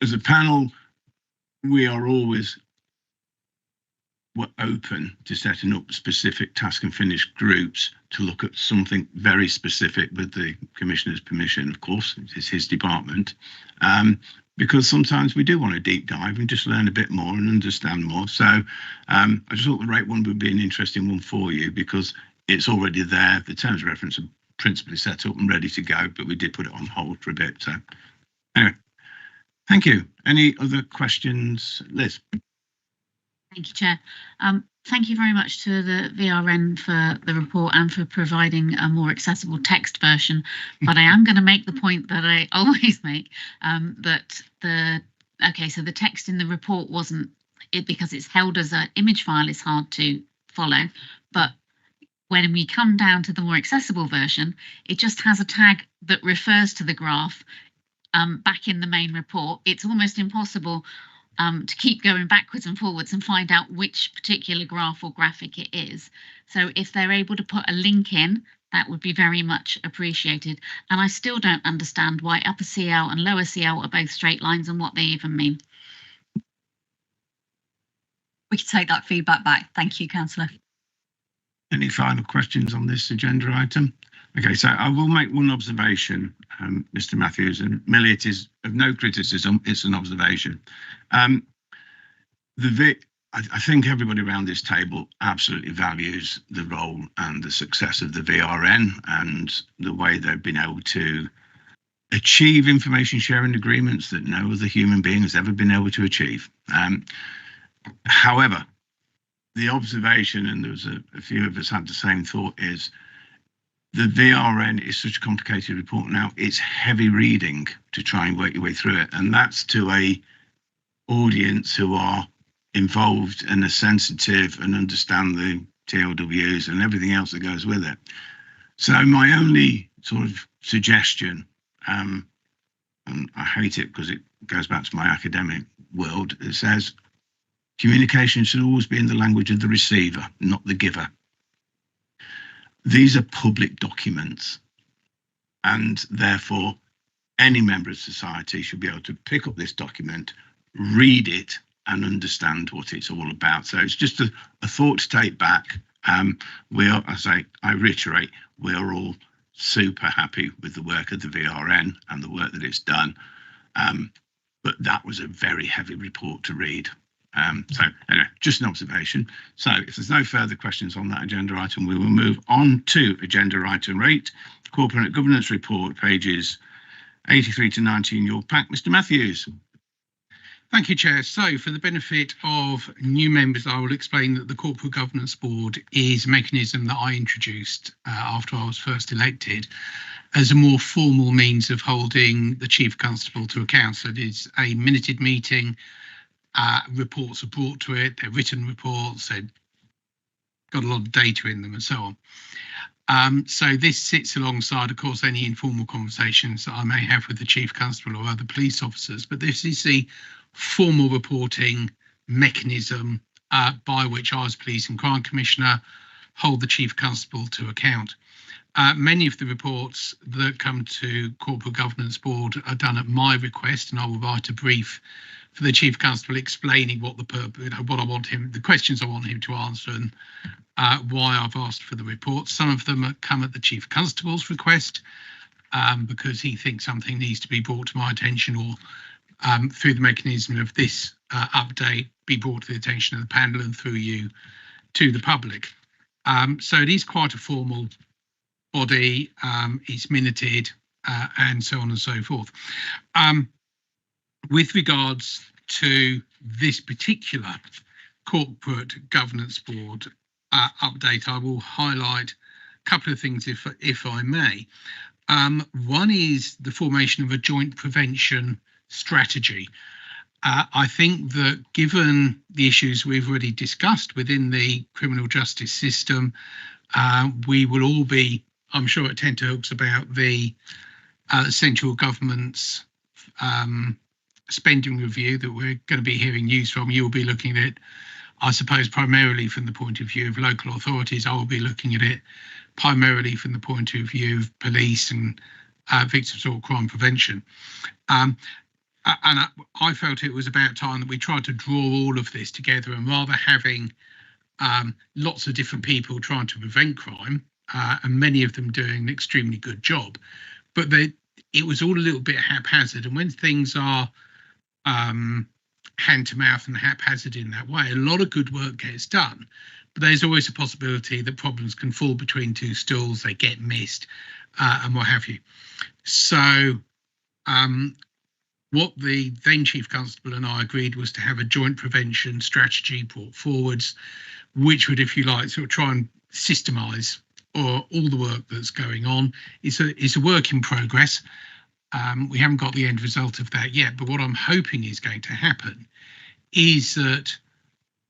as a panel, we are always open to setting up specific task and finish groups to look at something very specific with the Commissioner's permission, of course. It's his department. Because sometimes we do want to deep dive and just learn a bit more and understand more. So I just thought the rate one would be an interesting one for you because it's already there. The terms of reference are principally set up and ready to go, but we did put it on hold for a bit. So anyway, thank you. Any other questions, Liz? Thank you, Chair. Thank you very much to the VRN for the report and for providing a more accessible text version. But I am going to make the point that I always make, that so the text in the report wasn't it because it's held as an image file is hard to follow. But when we come down to the more accessible version, it just has a tag that refers to the graph back in the main report. It's almost impossible to keep going backwards and forwards and find out which particular graph or graphic it is. So if they're able to put a link in, that would be very much appreciated. And I still don't understand why upper CL and lower CL are both straight lines and what they even mean. We can take that feedback back. Thank you, Councillor. Any final questions on this agenda item? Okay, so I will make one observation, Mr. Matthews, and Millie, it is of no criticism, it's an observation. I think everybody around this table absolutely values the role and the success of the VRN and the way they've been able to achieve information sharing agreements that no other human being has ever been able to achieve. However, the observation, and there was a few of us had the same thought, is the VRN is such a complicated report now. It's heavy reading to try and work your way through it. And that's to a audience who are involved and are sensitive and understand the TLWs and everything else that goes with it. So my only sort of suggestion, and I hate it because it goes back to my academic world, it says communication should always be in the language of the receiver, not the giver. These are public documents, and therefore any member of society should be able to pick up this document, read it, and understand what it's all about. So it's just a thought to take back. I reiterate, we're all super happy with the work of the VRN and the work that it's done. But that was a very heavy report to read. So anyway, just an observation. So if there's no further questions on that agenda item, we will move on to agenda item 8, Corporate Governance Report, pages 83 to 90 in your pack. Mr. Matthews. Thank you, Chair. So for the benefit of new members, I will explain that the Corporate Governance Board is a mechanism that I introduced after I was first elected as a more formal means of holding the Chief Constable to account. So it is a minuted meeting, reports are brought to it, they're written reports, they've got a lot of data in them and so on. So this sits alongside, of course, any informal conversations that I may have with the Chief Constable or other police officers, but this is the formal reporting mechanism by which I, as Police and Crime Commissioner, hold the Chief Constable to account. Many of the reports that come to Corporate Governance Board are done at my request, and I will write a brief for the Chief Constable explaining what the questions I want him to answer, and why I've asked for the report. Some of them come at the Chief Constable's request because he thinks something needs to be brought to my attention, or through the mechanism of this update, be brought to the attention of the panel and through you to the public. So it is quite a formal body, it's minuted, and so on and so forth. With regards to this particular Corporate Governance Board update, I will highlight a couple of things if I may. One is the formation of a joint prevention strategy. I think that given the issues we've already discussed within the criminal justice system, we will all be, I'm sure, at tenterhooks about the central government's spending review that we're going to be hearing news from. You'll be looking at it, I suppose, primarily from the point of view of local authorities. I will be looking at it primarily from the point of view of police and victims of crime prevention. And I felt it was about time that we tried to draw all of this together, and rather having lots of different people trying to prevent crime, and many of them doing an extremely good job, but it was all a little bit haphazard. And when things are hand to mouth and haphazard in that way, a lot of good work gets done, but there's always a possibility that problems can fall between two stools, they get missed, and what have you. So what the then Chief Constable and I agreed was to have a joint prevention strategy brought forwards, which would, if you like, sort of try and systemise all the work that's going on. It's a work in progress. We haven't got the end result of that yet, but what I'm hoping is going to happen is that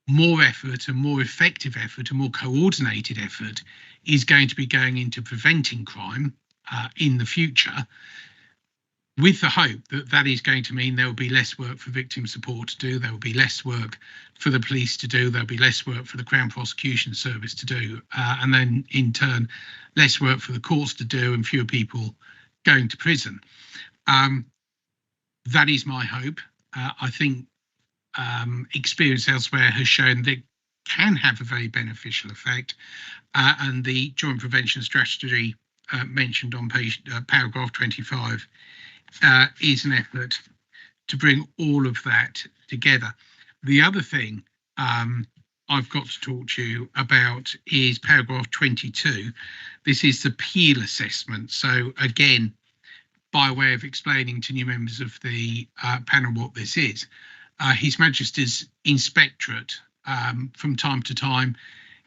more effort and more effective effort and more coordinated effort is going to be going into preventing crime in the future, with the hope that that is going to mean there will be less work for victim support to do, there will be less work for the police to do, there'll be less work for the Crown Prosecution Service to do, and then in turn less work for the courts to do and fewer people going to prison. That is my hope. I think experience elsewhere has shown that it can have a very beneficial effect, and the joint prevention strategy mentioned on paragraph 25 is an effort to bring all of that together. The other thing I've got to talk to you about is paragraph 22. This is the Peel assessment. So again, by way of explaining to new members of the panel what this is, His Majesty's Inspectorate from time to time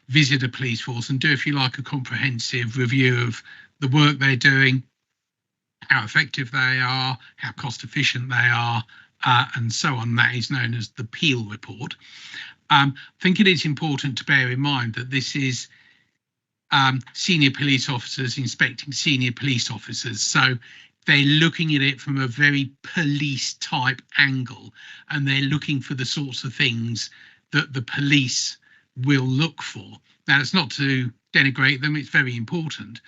visit a police force and do, if you like, a comprehensive review of the work they're doing, how effective they are, how cost efficient they are, and so on. That is known as the Peel report. I think it is important to bear in mind that this is senior police officers inspecting senior police officers. So they're looking at it from a very police type angle, and they're looking for the sorts of things that the police will look for. Now, it's not to denigrate them, it's very important,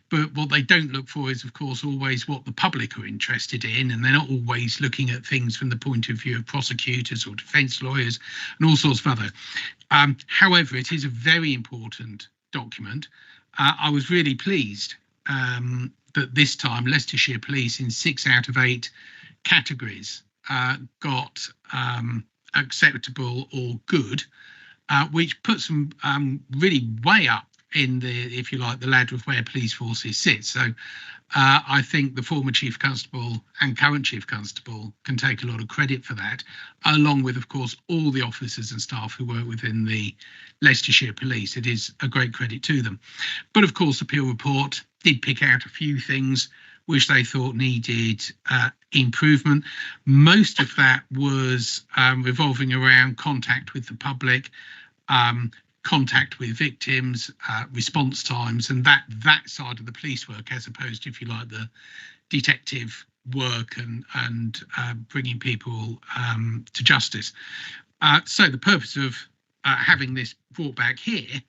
but what they don't look for is, of course, always what the public are interested in, and they're not always looking at things from the point of view of prosecutors or defence lawyers and all sorts of other. However, it is a very important document, I was really pleased that this time Leicestershire Police in 6 out of 8 categories got acceptable or good, which puts them really way up in the, if you like, the ladder of where police forces sit. So I think the former Chief Constable and current Chief Constable can take a lot of credit for that, along with, of course, all the officers and staff who work within the Leicestershire Police. It is a great credit to them. But of course, the Peel report did pick out a few things which they thought needed improvement. Most of that was revolving around contact with the public, contact with victims, response times, and that side of the police work, as opposed to, if you like, the detective work and bringing people to justice. So the purpose of having this brought back here,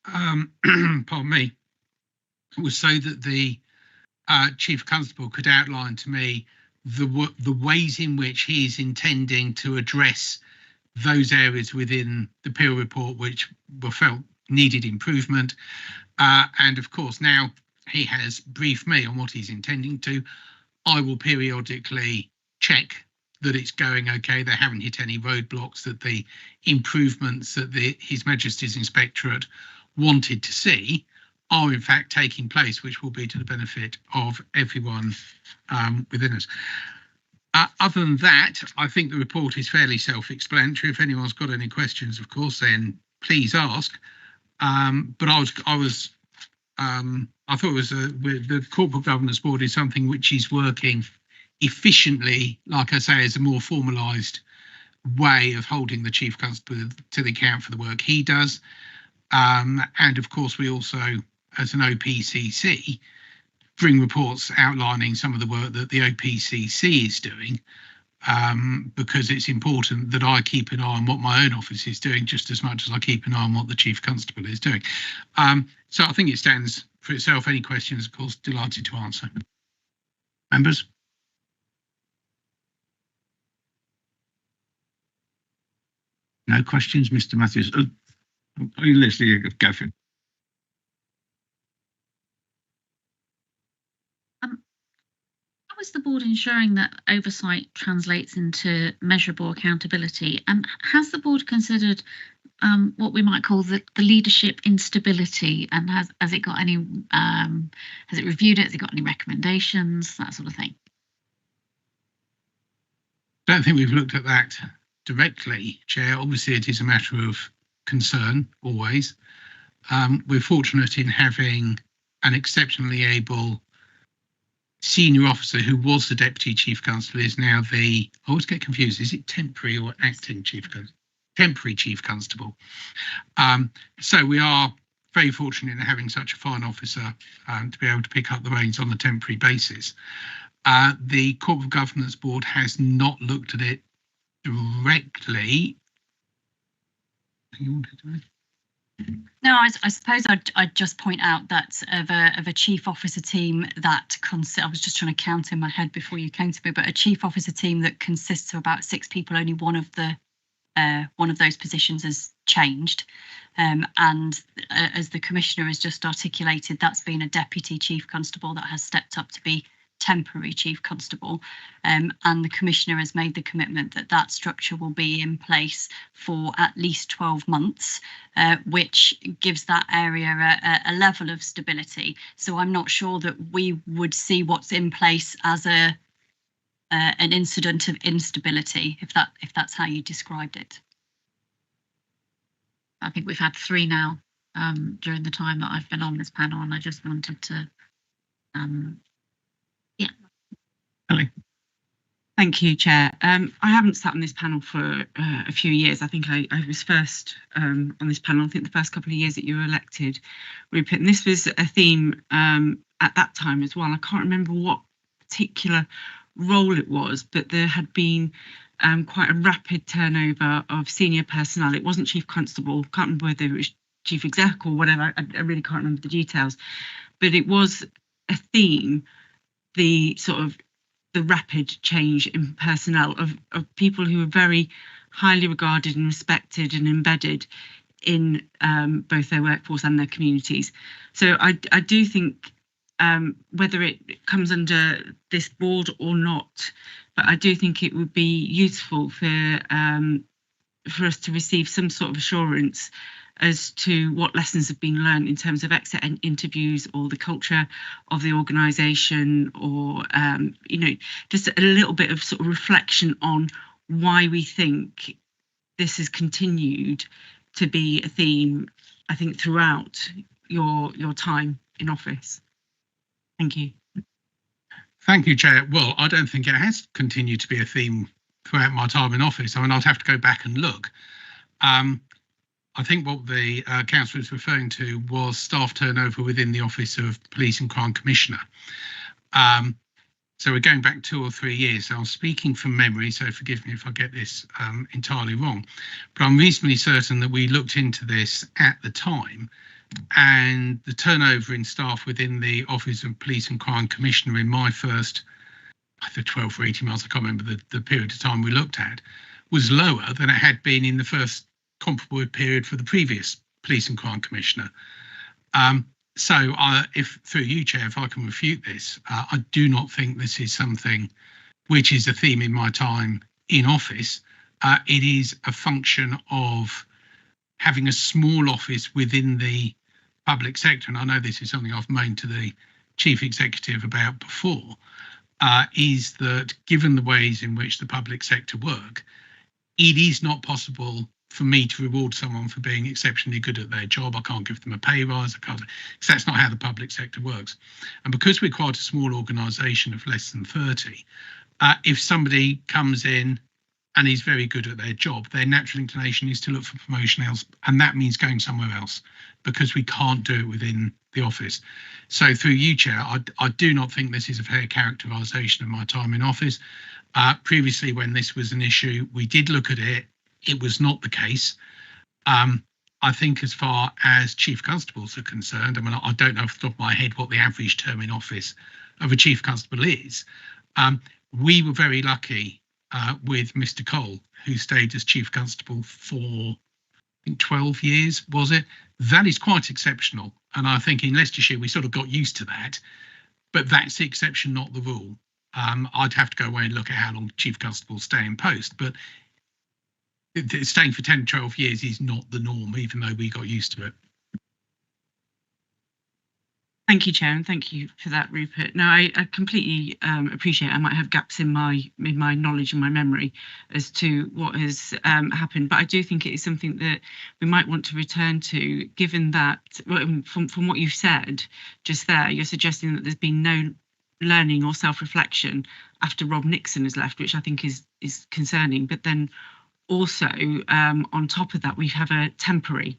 pardon me, was so that the Chief Constable could outline to me the ways in which he is intending to address those areas within the Peel report which were felt needed improvement. And of course, now he has briefed me on what he's intending to. I will periodically check that it's going okay, they haven't hit any roadblocks, that the improvements that His Majesty's Inspectorate wanted to see are in fact taking place, which will be to the benefit of everyone within us. Other than that, I think the report is fairly self-explanatory. If anyone's got any questions, of course, then please ask. But I thought it was the Corporate Governance Board is something which is working efficiently, like I say, as a more formalised way of holding the Chief Constable to the account for the work he does. And of course, we also, as an OPCC, bring reports outlining some of the work that the OPCC is doing, because it's important that I keep an eye on what my own office is doing just as much as I keep an eye on what the Chief Constable is doing. So I think it stands for itself. Any questions, of course, delighted to answer. Members? No questions, Mr. Matthews? Leslie, go for it. How is the board ensuring that oversight translates into measurable accountability? And has the board considered what we might call the leadership instability? And has it got any? Has it reviewed it? Has it got any recommendations? That sort of thing. I don't think we've looked at that directly, Chair. Obviously, it is a matter of concern always. We're fortunate in having an exceptionally able senior officer who was the Deputy Chief Constable, is now the, I always get confused, is it temporary or acting Chief Constable? Temporary Chief Constable. So we are very fortunate in having such a fine officer to be able to pick up the reins on a temporary basis. The Corporate Governance Board has not looked at it directly. No, I suppose I'd just point out that of a chief officer team that I was just trying to count in my head before you came to me, but a chief officer team that consists of about 6 people, only one of those positions has changed. And as the Commissioner has just articulated, that's been a Deputy Chief Constable that has stepped up to be temporary Chief Constable, and the Commissioner has made the commitment that that structure will be in place for at least 12 months, which gives that area a level of stability. So I'm not sure that we would see what's in place as an incident of instability, if that's how you described it. I think we've had 3 now during the time that I've been on this panel, and I just wanted to Thank you, Chair. I haven't sat on this panel for a few years. I think I was first on this panel, I think the first couple of years that you were elected, Rupert, and this was a theme at that time as well. I can't remember what particular role it was, but there had been quite a rapid turnover of senior personnel. It wasn't Chief Constable, can't remember whether it was Chief Exec or whatever, I really can't remember the details, but it was a theme, the sort of the rapid change in personnel of people who were very highly regarded and respected and embedded in both their workforce and their communities. So I do think whether it comes under this board or not, but I do think it would be useful for us to receive some sort of assurance as to what lessons have been learned in terms of exit interviews or the culture of the organisation, or just a little bit of sort of reflection on why we think this has continued to be a theme, I think, throughout your time in office. Thank you. Thank you, Chair. Well, I don't think it has continued to be a theme throughout my time in office. I mean, I'd have to go back and look. I think what the councillor was referring to was staff turnover within the Office of Police and Crime Commissioner. So we're going back 2 or 3 years. So I'm speaking from memory, so forgive me if I get this entirely wrong. But I'm reasonably certain that we looked into this at the time, and the turnover in staff within the Office of Police and Crime Commissioner in my first, either 12 or 18 months, I can't remember the period of time we looked at, was lower than it had been in the first comparable period for the previous Police and Crime Commissioner. So if through you, Chair, if I can refute this, I do not think this is something which is a theme in my time in office. It is a function of having a small office within the public sector, and I know this is something I've moaned to the Chief Executive about before, is that given the ways in which the public sector work, it is not possible for me to reward someone for being exceptionally good at their job. I can't give them a pay rise. I can't, because that's not how the public sector works. And because we're quite a small organisation of less than 30, if somebody comes in and is very good at their job, their natural inclination is to look for promotion else, and that means going somewhere else, because we can't do it within the office. So through you, Chair, I do not think this is a fair characterisation of my time in office. Previously, when this was an issue, we did look at it. It was not the case. I think as far as chief constables are concerned, I mean, I don't know off the top of my head what the average term in office of a chief constable is. We were very lucky with Mr. Cole, who stayed as chief constable for, I think, 12 years, was it? That is quite exceptional. And I think in Leicestershire, we sort of got used to that, but that's the exception, not the rule. I'd have to go away and look at how long chief constables stay in post, but staying for 10, 12 years is not the norm, even though we got used to it. Thank you, Chair, and thank you for that, Rupert. No, I completely appreciate I might have gaps in my knowledge and my memory as to what has happened, but I do think it is something that we might want to return to, given that from what you've said just there, you're suggesting that there's been no learning or self-reflection after Rob Nixon has left, which I think is concerning. But then also, on top of that, we have a temporary,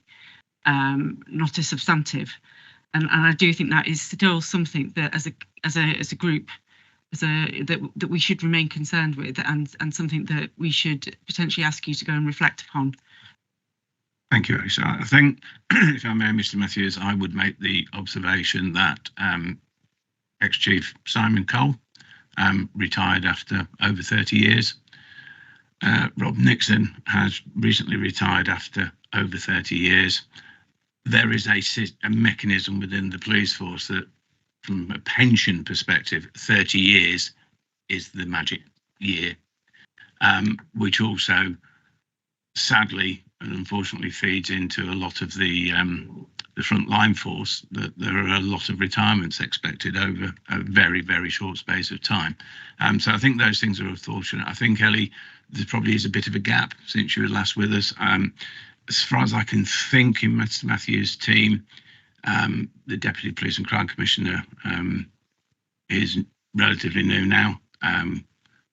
not a substantive, and I do think that is still something that, as a group, that we should remain concerned with, and something that we should potentially ask you to go and reflect upon. Thank you, Alicia. I think, if I may, Mr. Matthews, I would make the observation that ex-Chief Simon Cole retired after over 30 years. Rob Nixon has recently retired after over 30 years. There is a mechanism within the police force that, from a pension perspective, 30 years is the magic year, which also sadly and unfortunately feeds into a lot of the frontline force, that there are a lot of retirements expected over a very, very short space of time. So I think those things are unfortunate. I think, Ellie, there probably is a bit of a gap since you were last with us. As far as I can think, in Mr. Matthews' team, the Deputy Police and Crime Commissioner is relatively new now.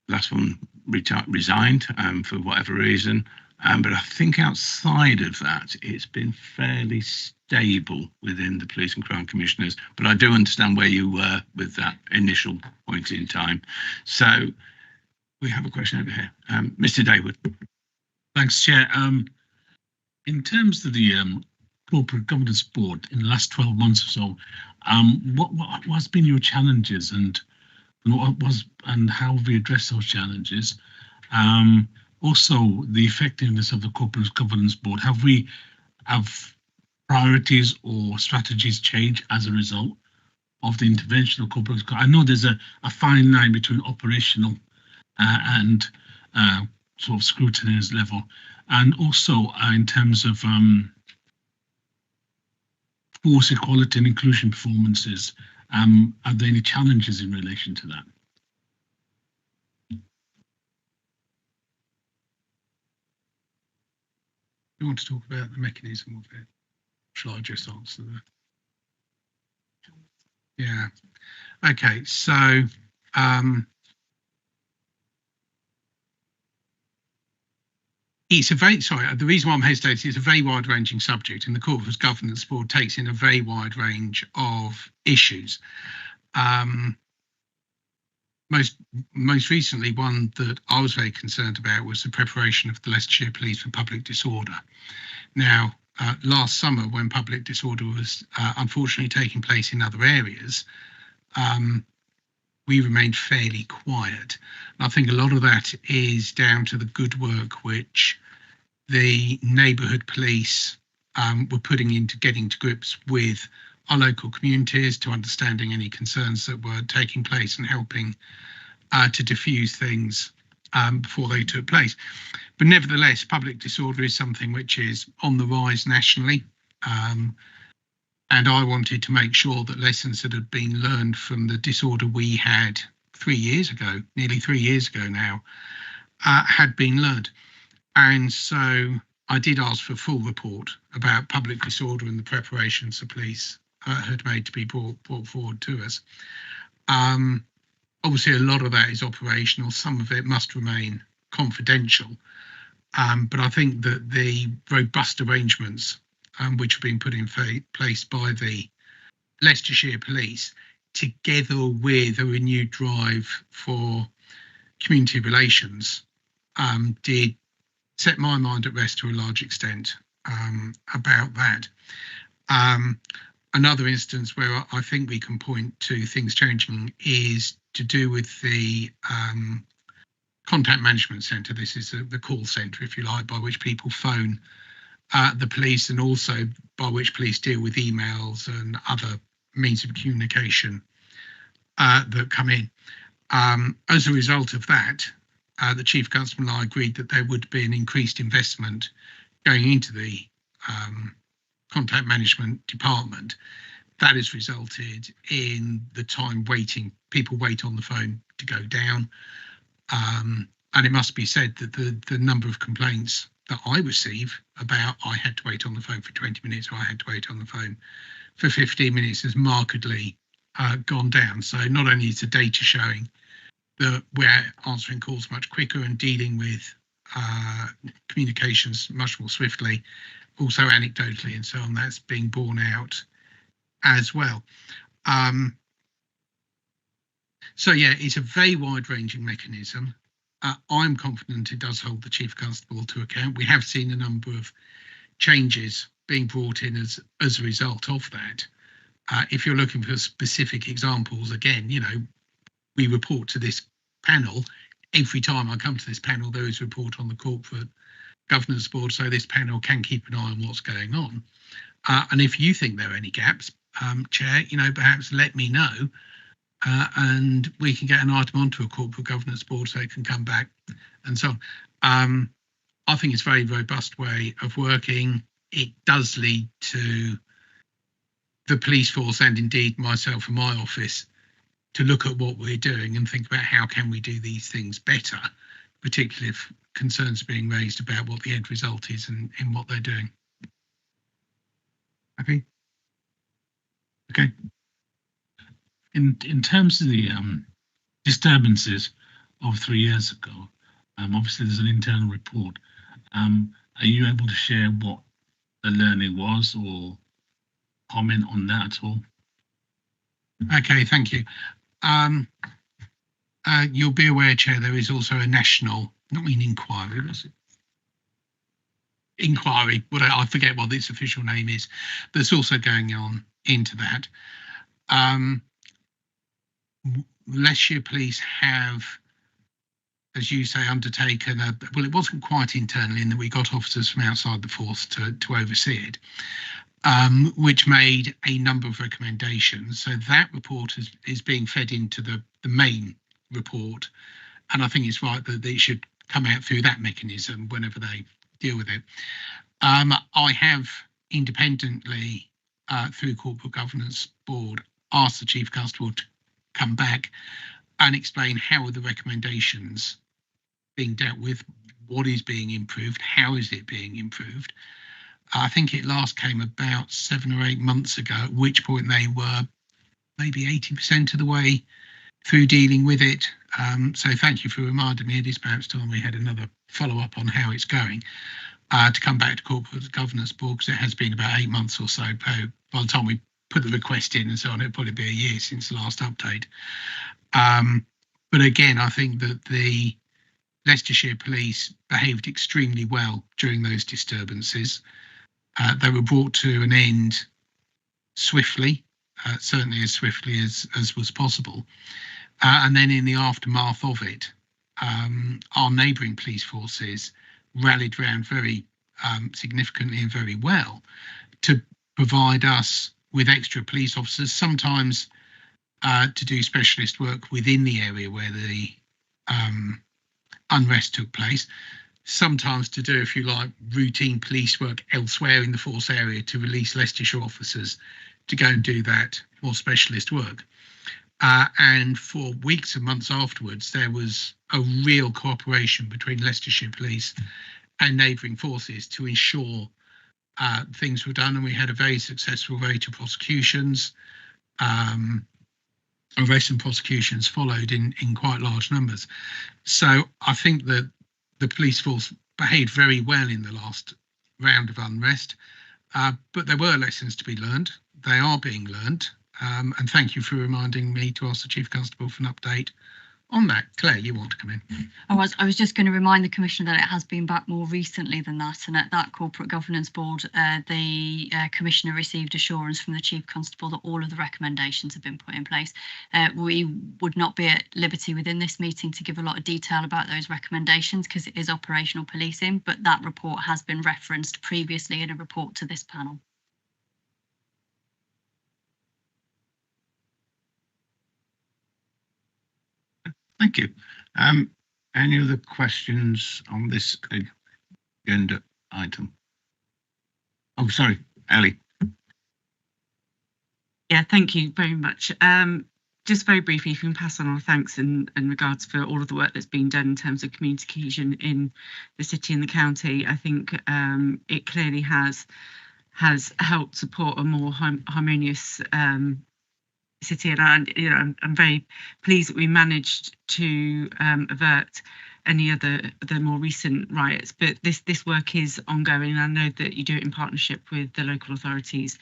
Last one resigned for whatever reason. But I think outside of that, it's been fairly stable within the Police and Crime Commissioners. But I do understand where you were with that initial point in time. So we have a question over here. Mr. Daywood. Thanks, Chair. In terms of the Corporate Governance Board in the last 12 months or so, what has been your challenges, and how have we addressed those challenges? Also, the effectiveness of the Corporate Governance Board. Have we have priorities or strategies change as a result of the intervention of corporate? I know there's a fine line between operational and sort of scrutinized level, and also in terms of force equality and inclusion performances. Are there any challenges in relation to that? You want to talk about the mechanism of it? Shall I just answer that? Yeah. Okay. So it's a very, the reason why I'm hesitating, it's a very wide-ranging subject, and the Corporate Governance Board takes in a very wide range of issues. Most recently, one that I was very concerned about was the preparation of the Leicestershire Police for public disorder. Now, last summer, when public disorder was unfortunately taking place in other areas, we remained fairly quiet. And I think a lot of that is down to the good work which the neighbourhood police were putting into getting to grips with our local communities, to understanding any concerns that were taking place and helping to diffuse things before they took place. But nevertheless, public disorder is something which is on the rise nationally. And I wanted to make sure that lessons that had been learned from the disorder we had 3 years ago, nearly 3 years ago now, had been learned. And so I did ask for a full report about public disorder and the preparations the police had made to be brought forward to us. Obviously, a lot of that is operational. Some of it must remain confidential. But I think that the robust arrangements which have been put in place by the Leicestershire Police, together with a renewed drive for community relations, did set my mind at rest to a large extent about that. Another instance where I think we can point to things changing is to do with the contact management centre. This is the call centre, if you like, by which people phone the police, and also by which police deal with emails and other means of communication that come in. As a result of that, the Chief Constable and I agreed that there would be an increased investment going into the contact management department. That has resulted in the time waiting, people wait on the phone to go down. And it must be said that the number of complaints that I receive about I had to wait on the phone for 20 minutes or I had to wait on the phone for 15 minutes has markedly gone down. So not only is the data showing that we're answering calls much quicker and dealing with communications much more swiftly, also anecdotally and so on, that's being borne out as well. So yeah, it's a very wide-ranging mechanism. I'm confident it does hold the Chief Constable to account. We have seen a number of changes being brought in as a result of that. If you're looking for specific examples, again, you know, we report to this panel. Every time I come to this panel, there is a report on the Corporate Governance Board, so this panel can keep an eye on what's going on. And if you think there are any gaps, Chair, you know, perhaps let me know, and we can get an item onto a Corporate Governance Board so it can come back and so on. I think it's a very robust way of working. It does lead to the police force, and indeed myself and my office, to look at what we're doing and think about how can we do these things better, particularly if concerns are being raised about what the end result is and in what they're doing. Happy? Okay. In terms of the disturbances of 3 years ago, obviously there's an internal report. Are you able to share what the learning was or comment on that at all? Okay, thank you. You'll be aware, Chair, there is also a national, not an inquiry, was it? Inquiry, what I forget what its official name is, that's also going on into that. Leicestershire Police have as you say, undertaken well, it wasn't quite internally in that we got officers from outside the force to oversee it, which made a number of recommendations. So that report is being fed into the main report, and I think it's right that it should come out through that mechanism whenever they deal with it. I have independently, through Corporate Governance Board, asked the Chief Constable to come back and explain how are the recommendations being dealt with, what is being improved, how is it being improved. I think it last came about 7 or 8 months ago, at which point they were maybe 80% of the way through dealing with it. So thank you for reminding me. It is perhaps time we had another follow-up on how it's going, to come back to Corporate Governance Board, because it has been about 8 months or so by the time we put the request in and so on. It'll probably be a year since the last update. But again, I think that the Leicestershire Police behaved extremely well during those disturbances. They were brought to an end swiftly, certainly as swiftly as was possible. And then in the aftermath of it, our neighbouring police forces rallied round very significantly and very well to provide us with extra police officers, sometimes to do specialist work within the area where the unrest took place, sometimes to do, if you like, routine police work elsewhere in the force area to release Leicestershire officers to go and do that more specialist work. And for weeks and months afterwards, there was a real cooperation between Leicestershire Police and neighbouring forces to ensure things were done, and we had a very successful rate of prosecutions. Arrests and prosecutions followed in quite large numbers. So I think that the police force behaved very well in the last round of unrest, but there were lessons to be learned. They are being learned, and thank you for reminding me to ask the Chief Constable for an update on that. Claire, you want to come in? I was just going to remind the Commissioner that it has been back more recently than that, and at that Corporate Governance Board, the Commissioner received assurance from the Chief Constable that all of the recommendations have been put in place. We would not be at liberty within this meeting to give a lot of detail about those recommendations because it is operational policing, but that report has been referenced previously in a report to this panel. Thank you. Any other questions on this agenda item? Oh, sorry, Ellie. Yeah, thank you very much. Just very briefly, if you can pass on our thanks in regards for all of the work that's been done in terms of community cohesion in the city and the county. I think it clearly has helped support a more harmonious city, and I'm very pleased that we managed to avert any other the more recent riots. But this work is ongoing, and I know that you do it in partnership with the local authorities,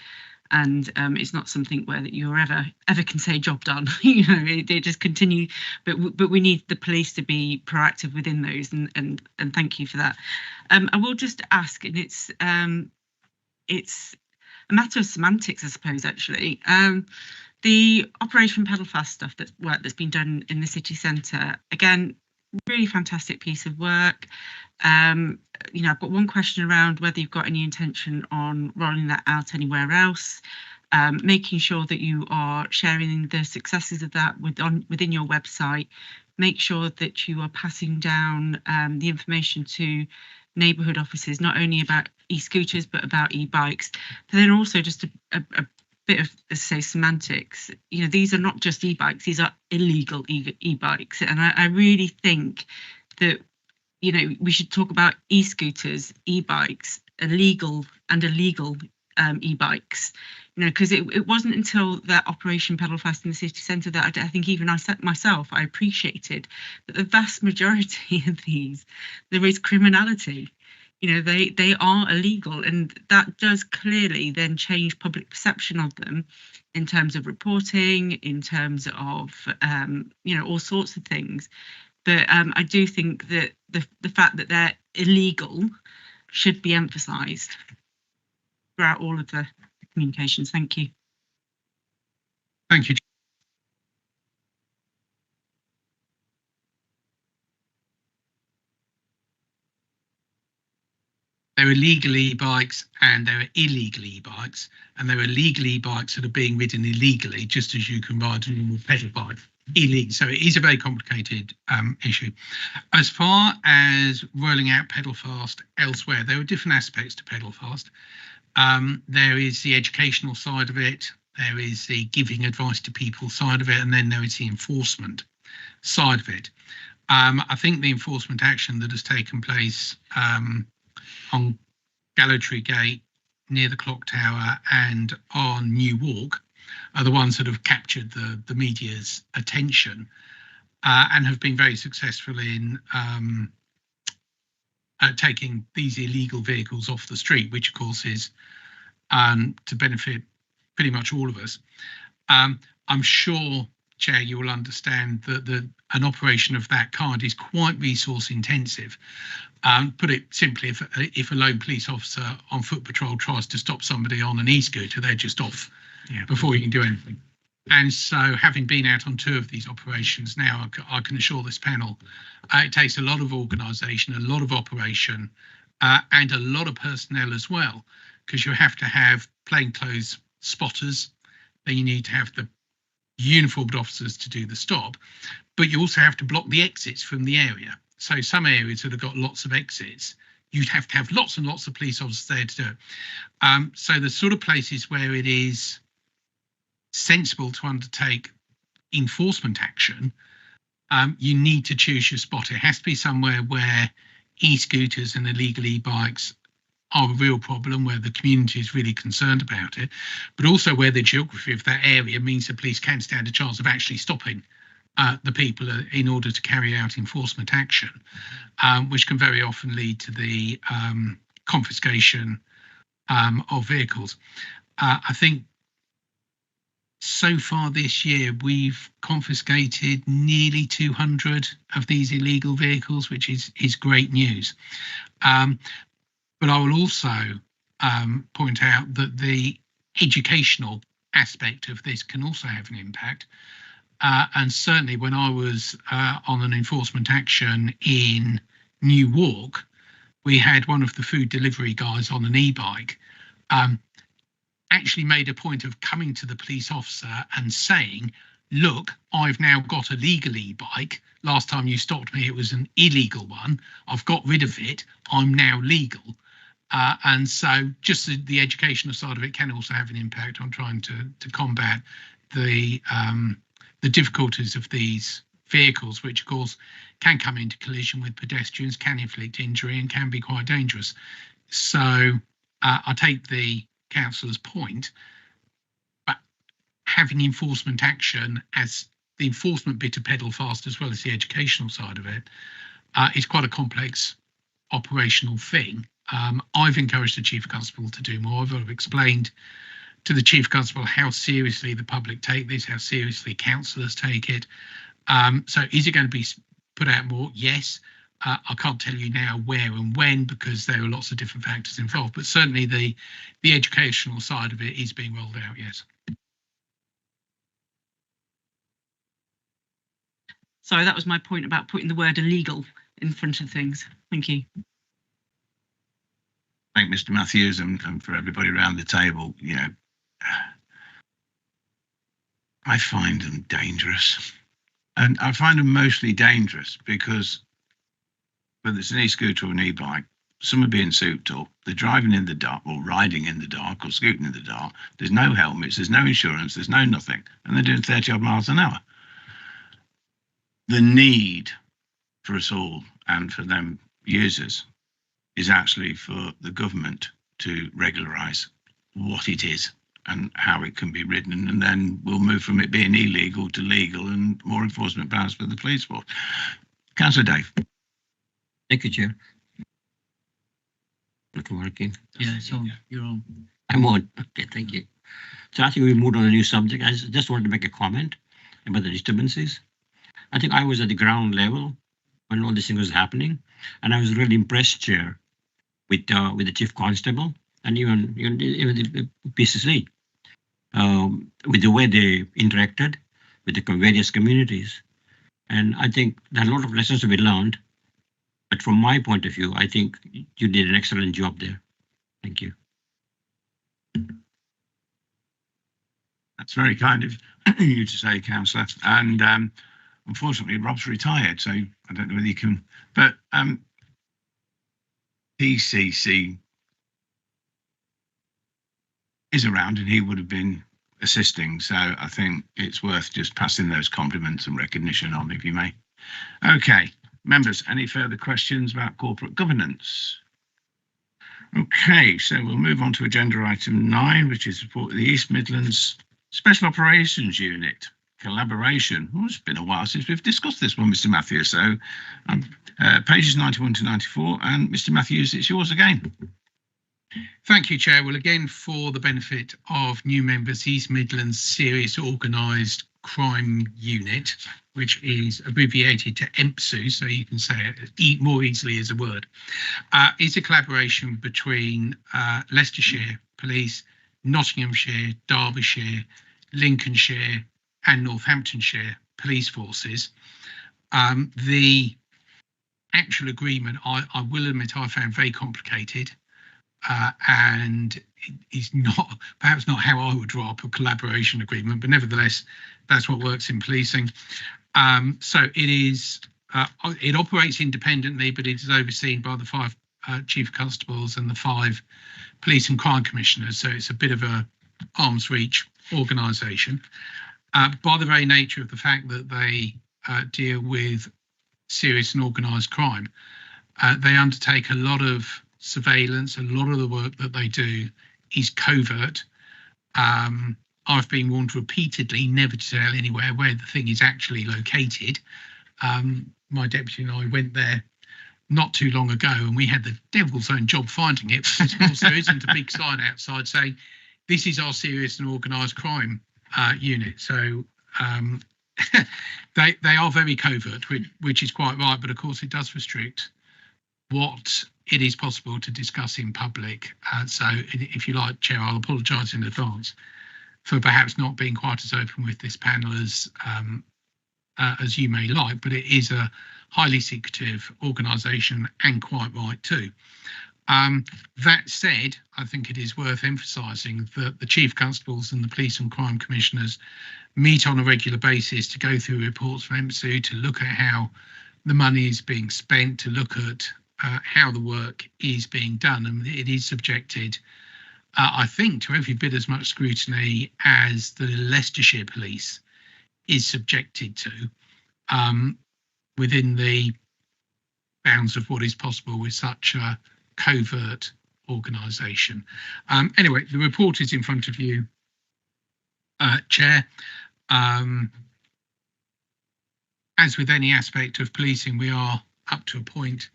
and it's not something where that you're ever can say job done. They just continue. But we need the police to be proactive within those, and thank you for that. I will just ask, and it's a matter of semantics, I suppose, actually. The Operation Pedal Fast stuff, work that's been done in the city centre, again, really fantastic piece of work. I've got one question around whether you've got any intention on rolling that out anywhere else, making sure that you are sharing the successes of that within your website. Make sure that you are passing down the information to neighbourhood officers, not only about e-scooters, but about e-bikes. But then also just a bit of, say, semantics. These are not just e-bikes, these are illegal e-bikes. And I really think that, we should talk about e-scooters, e-bikes, illegal e-bikes, because it wasn't until that Operation Pedal Fast in the city centre that I think even I appreciated that the vast majority of these, there is criminality. They are illegal, and that does clearly then change public perception of them in terms of reporting, in terms of all sorts of things. But I do think that the fact that they're illegal should be emphasised throughout all of the communications. Thank you. Thank you. There are legal e-bikes and there are illegal e-bikes, and there are legal e-bikes that are being ridden illegally, just as you can ride a normal pedal bike illegal. So it is a very complicated issue. As far as rolling out pedal fast elsewhere, there are different aspects to pedal fast. There is the educational side of it, there is the giving advice to people side of it, and then there is the enforcement side of it. I think the enforcement action that has taken place on Gallatry Gate, near the clock tower, and on New Walk are the ones that have captured the media's attention and have been very successful in taking these illegal vehicles off the street, which of course is to benefit pretty much all of us. I'm sure, Chair, you will understand that an operation of that kind is quite resource intensive. Put it simply, if a lone police officer on foot patrol tries to stop somebody on an e-scooter, they're just off before you can do anything. And so, having been out on 2 of these operations now, I can assure this panel, it takes a lot of organisation, a lot of operation, and a lot of personnel as well, because you have to have plainclothes spotters, then you need to have the uniformed officers to do the stop, but you also have to block the exits from the area. So some areas that have got lots of exits, you'd have to have lots and lots of police officers there to do it. So the sort of places where it is sensible to undertake enforcement action, you need to choose your spot. It has to be somewhere where e-scooters and illegal e-bikes are a real problem, where the community is really concerned about it, but also where the geography of that area means the police can stand a chance of actually stopping the people in order to carry out enforcement action, which can very often lead to the confiscation of vehicles. I think so far this year we've confiscated nearly 200 of these illegal vehicles, which is great news. But I will also point out that the educational aspect of this can also have an impact. And certainly when I was on an enforcement action in New Walk, we had one of the food delivery guys on an e-bike actually made a point of coming to the police officer and saying, look, I've now got a legal e-bike. Last time you stopped me, it was an illegal one. I've got rid of it. I'm now legal. And so just the educational side of it can also have an impact on trying to combat the difficulties of these vehicles, which of course can come into collision with pedestrians, can inflict injury, and can be quite dangerous. So I take the councillor's point, but having enforcement action as the enforcement bit of pedal fast as well as the educational side of it is quite a complex operational thing. I've encouraged the Chief Constable to do more. I've explained to the Chief Constable how seriously the public take this, how seriously councillors take it. So is it going to be put out more? Yes. I can't tell you now where and when, because there are lots of different factors involved, but certainly the educational side of it is being rolled out, yes. Sorry, that was my point about putting the word illegal in front of things. Thank you. Thank Mr. Matthews and for everybody around the table. You know, I find them dangerous, and I find them mostly dangerous because whether it's an e-scooter or an e-bike, some are being souped up, they're driving in the dark or riding in the dark or scooting in the dark, there's no helmets, there's no insurance, there's no nothing, and they're doing 30 odd miles an hour. The need for us all and for them users is actually for the government to regularise what it is and how it can be ridden, and then we'll move from it being illegal to legal and more enforcement powers for the police force. Councillor Dave. Thank you, Chair. Not working. Yeah, so you're on. I'm on. Okay, thank you. So I think we moved on a new subject. I just wanted to make a comment about the disturbances. I think I was at the ground level when all this thing was happening, and I was really impressed, Chair, with the Chief Constable and even the PCC, with the way they interacted with the various communities. And I think there are a lot of lessons to be learned But from my point of view, I think you did an excellent job there. Thank you. That's very kind of you to say, Councillor. And unfortunately, Rob's retired, so I don't know whether you can. But PCC is around, and he would have been assisting. So I think it's worth just passing those compliments and recognition on, if you may. Okay, members, any further questions about corporate governance? Okay, so we'll move on to agenda item 9, which is report of the East Midlands Special Operations Unit collaboration. Oh, it's been a while since we've discussed this one, Mr. Matthews. So pages 91 to 94, and Mr. Matthews, it's yours again. Thank you, Chair. Well, again, for the benefit of new members, East Midlands Serious Organised Crime Unit, which is abbreviated to EMPSU, so you can say it more easily as a word, is a collaboration between Leicestershire Police, Nottinghamshire, Derbyshire, Lincolnshire and Northamptonshire police forces. The actual agreement, I will admit, I found very complicated. And is not perhaps not how I would draw up a collaboration agreement, but nevertheless, that's what works in policing. So it is. It operates independently, but it is overseen by the 5 chief constables and the 5 police and crime commissioners. So it's a bit of a arm's reach organisation. By the very nature of the fact that they deal with serious and organised crime, they undertake a lot of surveillance. A lot of the work that they do is covert. I've been warned repeatedly never to tell anywhere where the thing is actually located. My deputy and I went there not too long ago, and we had the devil's own job finding it, because of course there isn't a big sign outside saying this is our serious and organised crime unit. So they are very covert, which is quite right, but of course it does restrict what it is possible to discuss in public. So if you like, Chair, I'll apologise in advance for perhaps not being quite as open with this panel as you may like, but it is a highly secretive organisation, and quite right too. That said, I think it is worth emphasising that the Chief Constables and the Police and Crime Commissioners meet on a regular basis to go through reports from EMSU, to look at how the money is being spent, to look at how the work is being done, and it is subjected, I think, to every bit as much scrutiny as the Leicestershire Police is subjected to, within the bounds of what is possible with such a covert organisation. Anyway, the report is in front of you, Chair. As with any aspect of policing, we are up to a point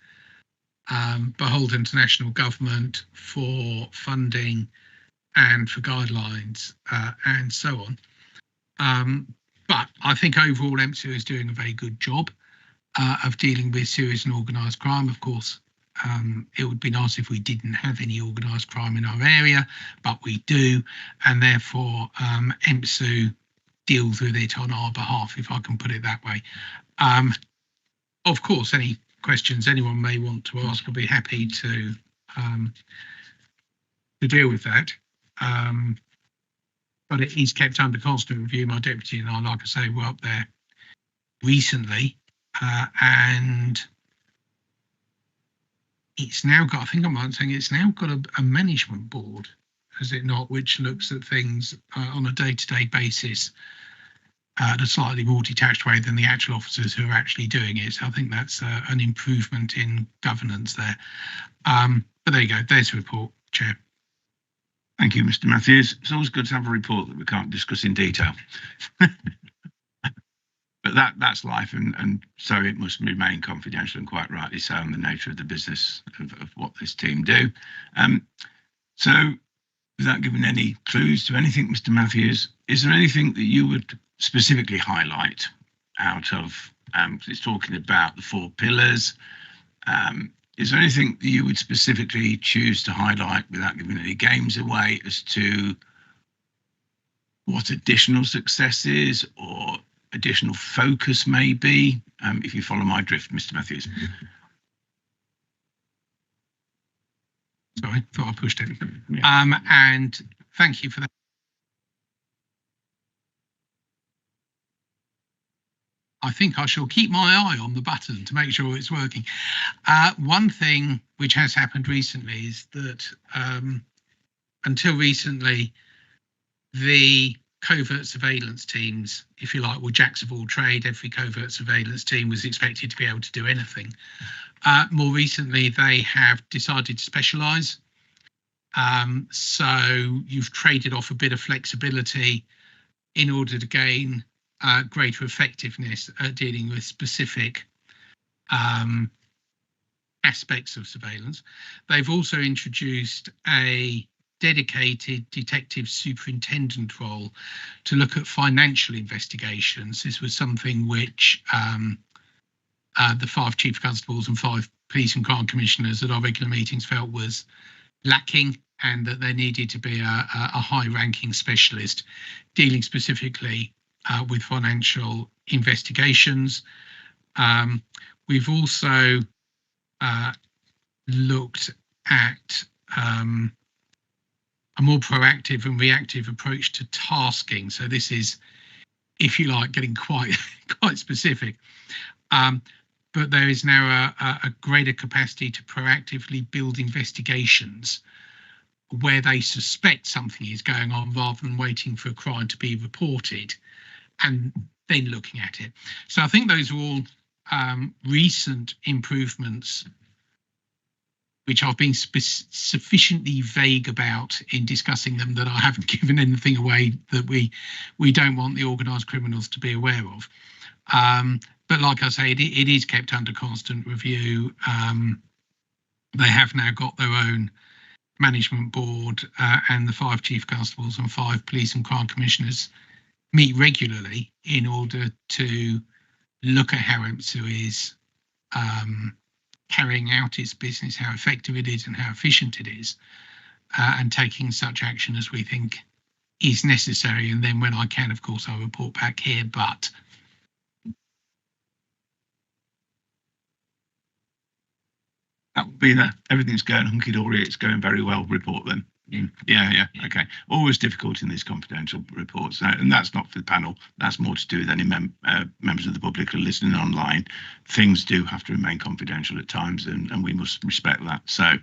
beholden to national government for funding and for guidelines and so on. But I think overall EMSU is doing a very good job of dealing with serious and organised crime. Of course, it would be nice if we didn't have any organised crime in our area, but we do, and therefore EMSU deals with it on our behalf, if I can put it that way. Of course, any questions anyone may want to ask, I'll be happy to deal with that. But it is kept under constant review. My deputy and I, like I say, were up there recently, and it's now got, I think I'm right saying it's now got a management board, has it not, which looks at things on a day-to-day basis in a slightly more detached way than the actual officers who are actually doing it. So I think that's an improvement in governance there. But there you go, there's the report, Chair. Thank you, Mr. Matthews. It's always good to have a report that we can't discuss in detail. But that's life, and so it must remain confidential, and quite rightly so, in the nature of the business of what this team do. So without giving any clues to anything, Mr. Matthews, is there anything that you would specifically highlight out of, it's talking about the 4 pillars, is there anything that you would specifically choose to highlight without giving any games away as to what additional successes or additional focus may be, if you follow my drift, Mr. Matthews? Sorry, thought I pushed it. Yeah. And thank you for that. I think I shall keep my eye on the button to make sure it's working. One thing which has happened recently is that until recently, the covert surveillance teams, if you like, were jacks of all trade. Every covert surveillance team was expected to be able to do anything. More recently, they have decided to specialise. So you've traded off a bit of flexibility in order to gain greater effectiveness at dealing with specific aspects of surveillance. They've also introduced a dedicated detective superintendent role to look at financial investigations. This was something which the 5 chief constables and 5 police and crime commissioners at our regular meetings felt was lacking, and that there needed to be a high-ranking specialist dealing specifically with financial investigations. We've also looked at a more proactive and reactive approach to tasking. So this is, if you like, getting quite specific. But there is now a greater capacity to proactively build investigations where they suspect something is going on rather than waiting for a crime to be reported and then looking at it. So I think those are all recent improvements which I've been sufficiently vague about in discussing them that I haven't given anything away that we don't want the organised criminals to be aware of. But like I say, it is kept under constant review. They have now got their own management board, and the 5 chief constables and 5 police and crime commissioners meet regularly in order to look at how EMSU is carrying out its business, how effective it is and how efficient it is, and taking such action as we think is necessary. And then when I can, of course, I'll report back here. But that would be that everything's going hunky-dory, it's going very well report then. Yeah, okay. Always difficult in these confidential reports, and that's not for the panel. That's more to do with any members of the public who are listening online. Things do have to remain confidential at times, and we must respect that. So,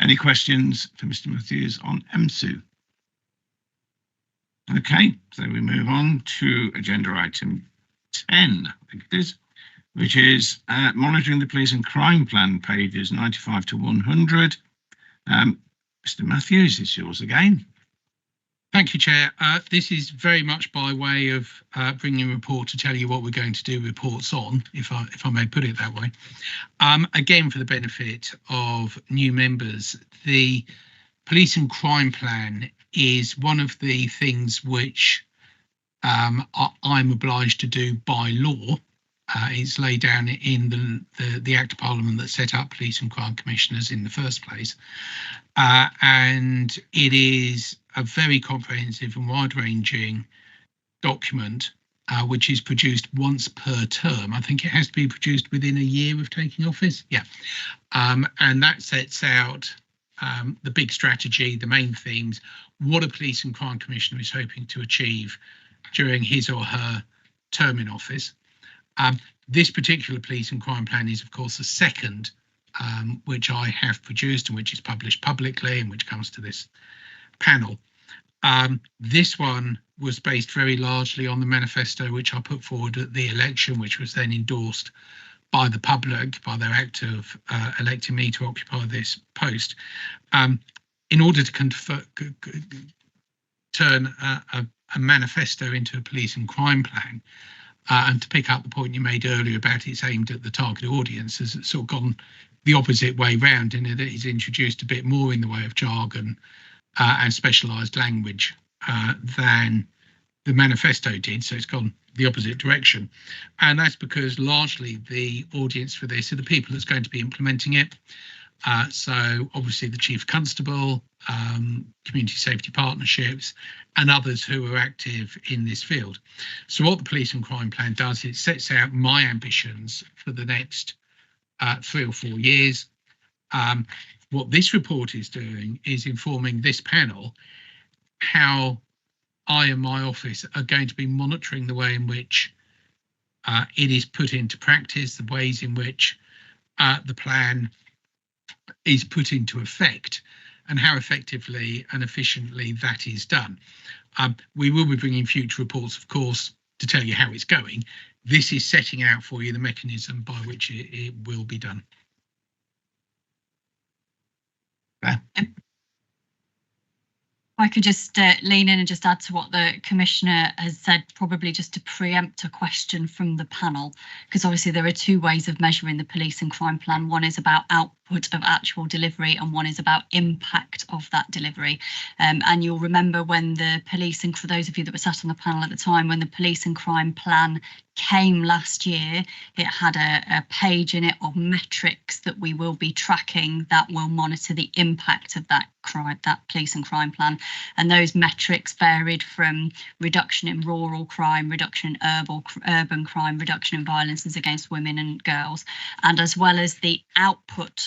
any questions for Mr. Matthews on EMSU? Okay, so we move on to agenda item 10, I think it is, which is monitoring the police and crime plan, pages 95 to 100. Mr. Matthews, it's yours again. Thank you, Chair. This is very much by way of bringing a report to tell you what we're going to do reports on, if I may put it that way. Again, for the benefit of new members, the police and crime plan is one of the things which I'm obliged to do by law. It's laid down in the Act of Parliament that set up police and crime commissioners in the first place. And it is a very comprehensive and wide-ranging document which is produced once per term. I think it has to be produced within a year of taking office. Yeah. And that sets out the big strategy, the main themes, what a police and crime commissioner is hoping to achieve during his or her term in office. This particular police and crime plan is, of course, the second which I have produced and which is published publicly and which comes to this panel. This one was based very largely on the manifesto which I put forward at the election, which was then endorsed by the public, by their act of electing me to occupy this post. In order to turn a manifesto into a police and crime plan, and to pick up the point you made earlier about it's aimed at the target audience, has sort of gone the opposite way round in it. It's introduced a bit more in the way of jargon and specialised language than the manifesto did, so it's gone the opposite direction. And that's because largely the audience for this are the people that's going to be implementing it. So obviously the Chief Constable, community safety partnerships and others who are active in this field. So what the police and crime plan does, it sets out my ambitions for the next 3 or 4 years. what this report is doing is informing this panel how I and my office are going to be monitoring the way in which it is put into practice, the ways in which the plan is put into effect, and how effectively and efficiently that is done. We will be bringing future reports, of course, to tell you how it's going. This is setting out for you the mechanism by which it will be done. I could just lean in and just add to what the Commissioner has said, probably just to preempt a question from the panel, because obviously there are two ways of measuring the police and crime plan. One is about output of actual delivery and one is about impact of that delivery. And you'll remember when the police, and for those of you that were sat on the panel at the time, when the police and crime plan came last year, it had a page in it of metrics that we will be tracking that will monitor the impact of that police and crime plan. And those metrics varied from reduction in rural crime, reduction in urban crime, reduction in violences against women and girls, and as well as the output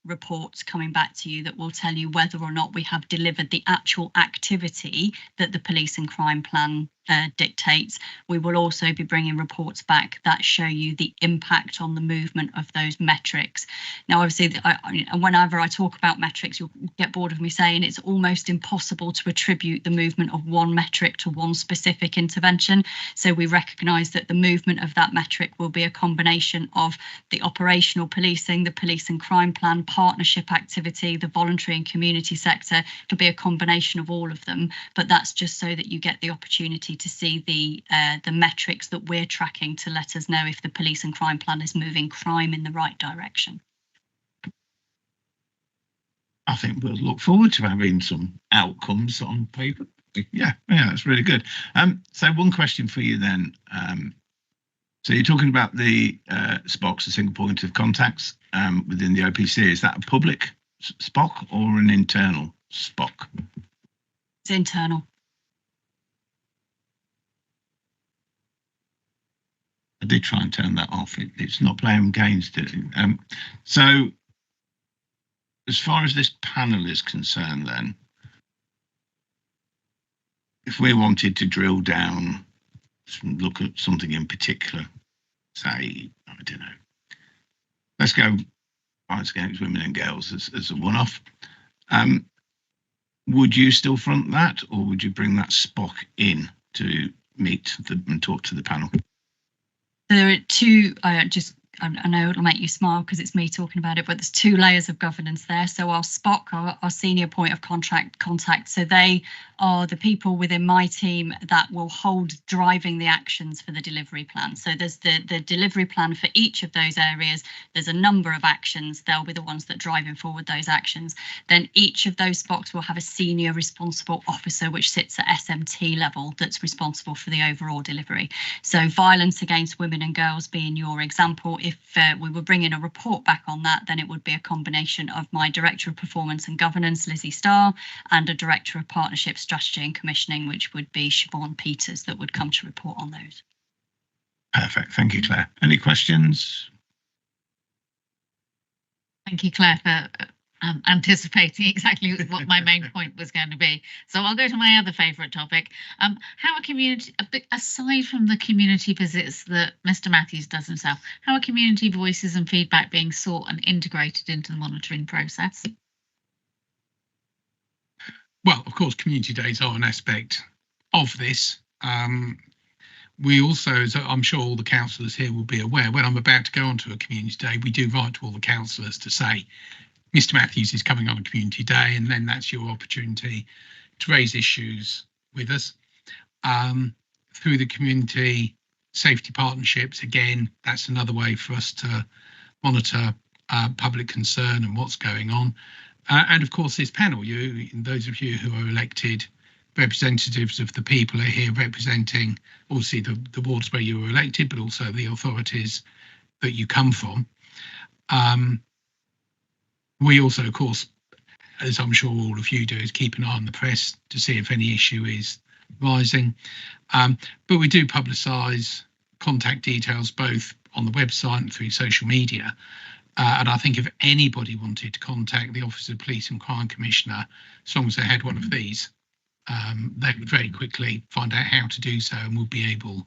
reports coming back to you that will tell you whether or not we have delivered the actual activity that the police and crime plan dictates. We will also be bringing reports back that show you the impact on the movement of those metrics. Now, obviously, whenever I talk about metrics, you'll get bored of me saying it's almost impossible to attribute the movement of one metric to one specific intervention. So we recognise that the movement of that metric will be a combination of the operational policing, the police and crime plan, partnership activity, the voluntary and community sector. It'll be a combination of all of them, but that's just so that you get the opportunity to see the metrics that we're tracking to let us know if the police and crime plan is moving crime in the right direction. I think we'll look forward to having some outcomes on paper. Yeah, that's really good. So one question for you then. So you're talking about the SPOCs, the single point of contacts within the OPC. Is that a public SPOC or an internal SPOC? It's internal. I did try and turn that off. It's not playing games, did it? So as far as this panel is concerned, then, if we wanted to drill down, look at something in particular, say, I don't know, let's go violence against women and girls as a one-off. Would you still front that, or would you bring that SPOC in to meet and talk to the panel? There are two, I know it'll make you smile because it's me talking about it, but there's two layers of governance there. So our SPOC, our senior point of contact, so they are the people within my team that will hold driving the actions for the delivery plan. So there's the delivery plan for each of those areas. There's a number of actions. They'll be the ones that driving forward those actions. Then each of those SPOCs will have a senior responsible officer, which sits at SMT level, that's responsible for the overall delivery. So violence against women and girls being your example, if we were bringing a report back on that, then it would be a combination of my Director of Performance and Governance, Lizzie Starr, and a Director of Partnership, Strategy and Commissioning, which would be Siobhan Peters, that would come to report on those. Perfect. Thank you, Claire. Any questions? Thank you, Claire, for anticipating exactly what my main point was going to be. So I'll go to my other favourite topic. How are community, aside from the community visits that Mr. Matthews does himself, how are community voices and feedback being sought and integrated into the monitoring process? Well, of course, community days are an aspect of this. We also, as I'm sure all the councillors here will be aware, when I'm about to go onto a community day, we do write to all the councillors to say, Mr. Matthews is coming on a community day, and then that's your opportunity to raise issues with us. Through the community safety partnerships, again, that's another way for us to monitor public concern and what's going on. And of course, this panel, those of you who are elected representatives of the people are here representing, obviously, the wards where you were elected, but also the authorities that you come from. We also, of course, as I'm sure all of you do, is keep an eye on the press to see if any issue is rising. But we do publicise contact details both on the website and through social media. And I think if anybody wanted to contact the Office of Police and Crime Commissioner, as long as they had one of these, they would very quickly find out how to do so and would be able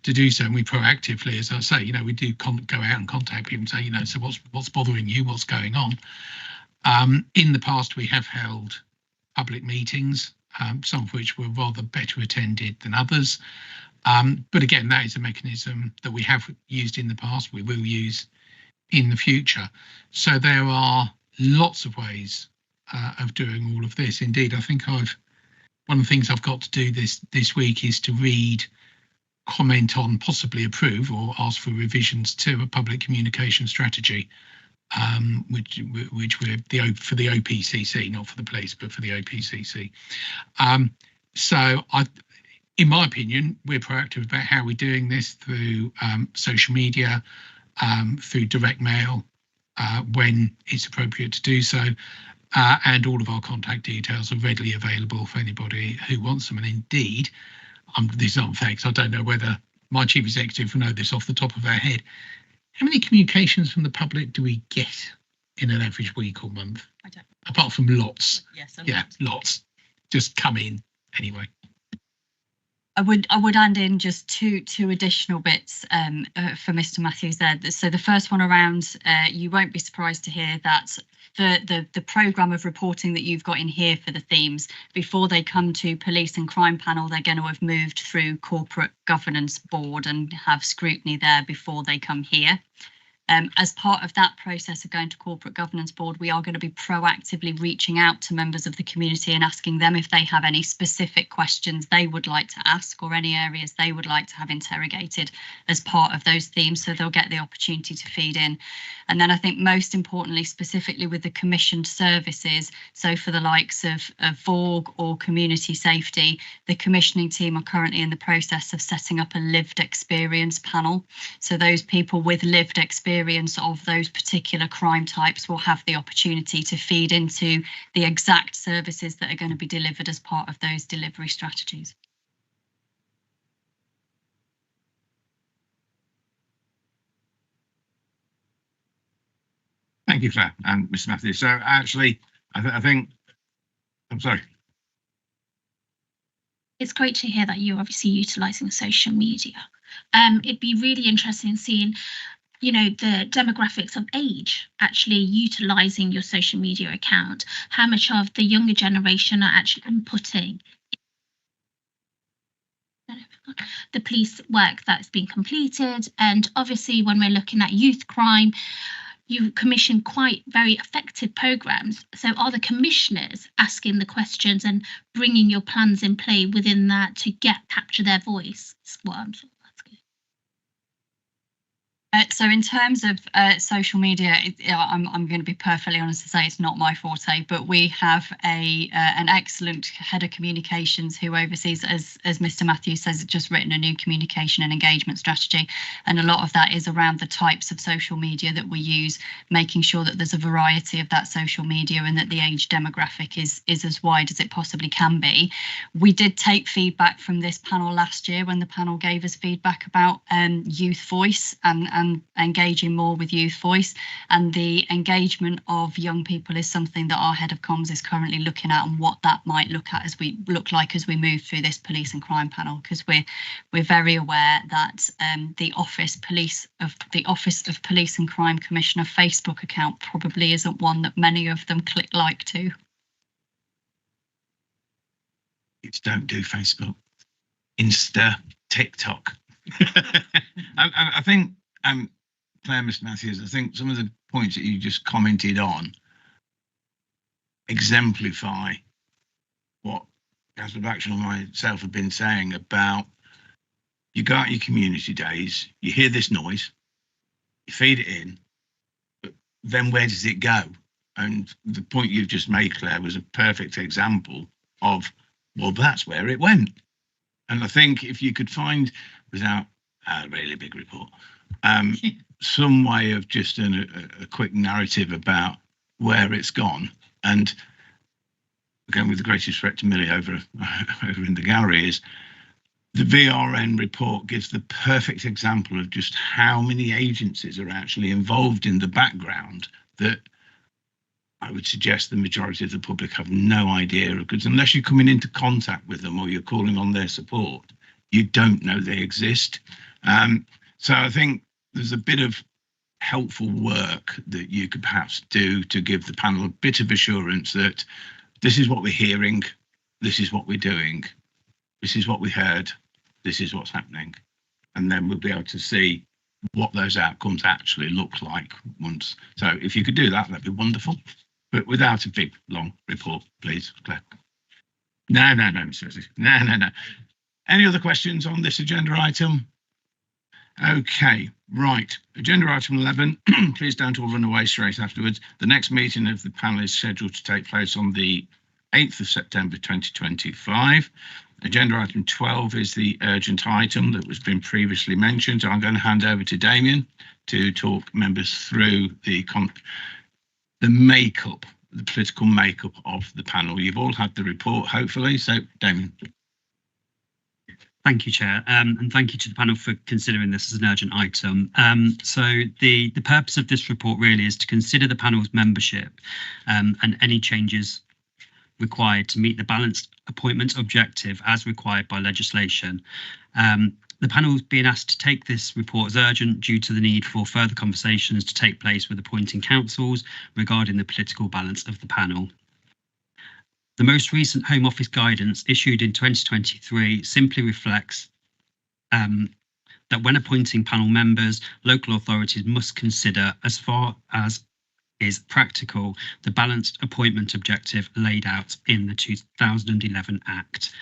to do so. And we proactively, as I say, we do go out and contact people and say, so what's bothering you, what's going on. In the past, we have held public meetings, some of which were rather better attended than others. But again, that is a mechanism that we have used in the past, we will use in the future. So there are lots of ways of doing all of this. Indeed, I think one of the things I've got to do this week is to read, comment on, possibly approve or ask for revisions to a public communication strategy, which we're for the OPCC, not for the police, but for the OPCC. So in my opinion, we're proactive about how we're doing this through social media, through direct mail, when it's appropriate to do so. And all of our contact details are readily available for anybody who wants them. And indeed, these aren't facts. I don't know whether my chief executive will know this off the top of our head. How many communications from the public do we get in an average week or month? I don't know. Apart from lots. Yes, lots. Just come in anyway. I would add in just two additional bits for Mr. Matthews there. So the first one around, you won't be surprised to hear that the programme of reporting that you've got in here for the themes, before they come to Police and Crime Panel, they're going to have moved through Corporate Governance Board and have scrutiny there before they come here. As part of that process of going to Corporate Governance Board, we are going to be proactively reaching out to members of the community and asking them if they have any specific questions they would like to ask or any areas they would like to have interrogated as part of those themes, so they'll get the opportunity to feed in. And then I think most importantly, specifically with the commissioned services, so for the likes of VORG or community safety, the commissioning team are currently in the process of setting up a lived experience panel. So those people with lived experience of those particular crime types will have the opportunity to feed into the exact services that are going to be delivered as part of those delivery strategies. Thank you, Claire and Mr. Matthews. So actually, I think, I'm sorry. It's great to hear that you're obviously utilising social media. It'd be really interesting seeing the demographics of age actually utilising your social media account, how much of the younger generation are actually inputting the police work that's been completed. And obviously when we're looking at youth crime, you commission quite very effective programmes. So are the commissioners asking the questions and bringing your plans in play within that to capture their voice? That's what I'm saying. So in terms of social media, I'm going to be perfectly honest to say it's not my forte, but we have an excellent head of communications who oversees, as Mr. Matthews says, just written a new communication and engagement strategy. And a lot of that is around the types of social media that we use, making sure that there's a variety of that social media and that the age demographic is as wide as it possibly can be. We did take feedback from this panel last year when the panel gave us feedback about youth voice and engaging more with youth voice, and the engagement of young people is something that our head of comms is currently looking at, and what that might look like as we move through this police and crime panel, because we're very aware that the Office of Police and Crime Commissioner Facebook account probably isn't one that many of them click like to. Kids don't do Facebook, Insta, TikTok. I think Claire, Mr. Matthews, I think some of the points that you just commented on exemplify what Councillor Baxter and myself have been saying about, you go out your community days, you hear this noise, you feed it in, but then where does it go? And the point you've just made, Claire, was a perfect example of, well, that's where it went. And I think if you could find, without a really big report, some way of just a quick narrative about where it's gone. And again, with the greatest respect to Millie over in the gallery, is the VRN report gives the perfect example of just how many agencies are actually involved in the background that I would suggest the majority of the public have no idea of, because unless you're coming into contact with them or you're calling on their support, you don't know they exist. So I think there's a bit of helpful work that you could perhaps do to give the panel a bit of assurance that this is what we're hearing, this is what we're doing, this is what we heard, this is what's happening. And then we'll be able to see what those outcomes actually look like once. So if you could do that, that'd be wonderful. But without a big, long report, please, Claire. No, Mr. Wesley. No. Any other questions on this agenda item? Okay, right. Agenda item 11, please don't all run away straight afterwards. The next meeting of the panel is scheduled to take place on the 8th of September 2025. Agenda item 12 is the urgent item that was been previously mentioned. I'm going to hand over to Damien to talk members through the makeup, the political makeup of the panel. You've all had the report, hopefully. So, Damien. Thank you, Chair, and thank you to the panel for considering this as an urgent item. So the purpose of this report really is to consider the panel's membership and any changes required to meet the balanced appointment objective as required by legislation. The panel is being asked to take this report as urgent due to the need for further conversations to take place with appointing councils regarding the political balance of the panel. The most recent Home Office guidance issued in 2023 simply reflects that when appointing panel members, local authorities must consider, as far as is practical, the balanced appointment objective laid out in the 2011 Act.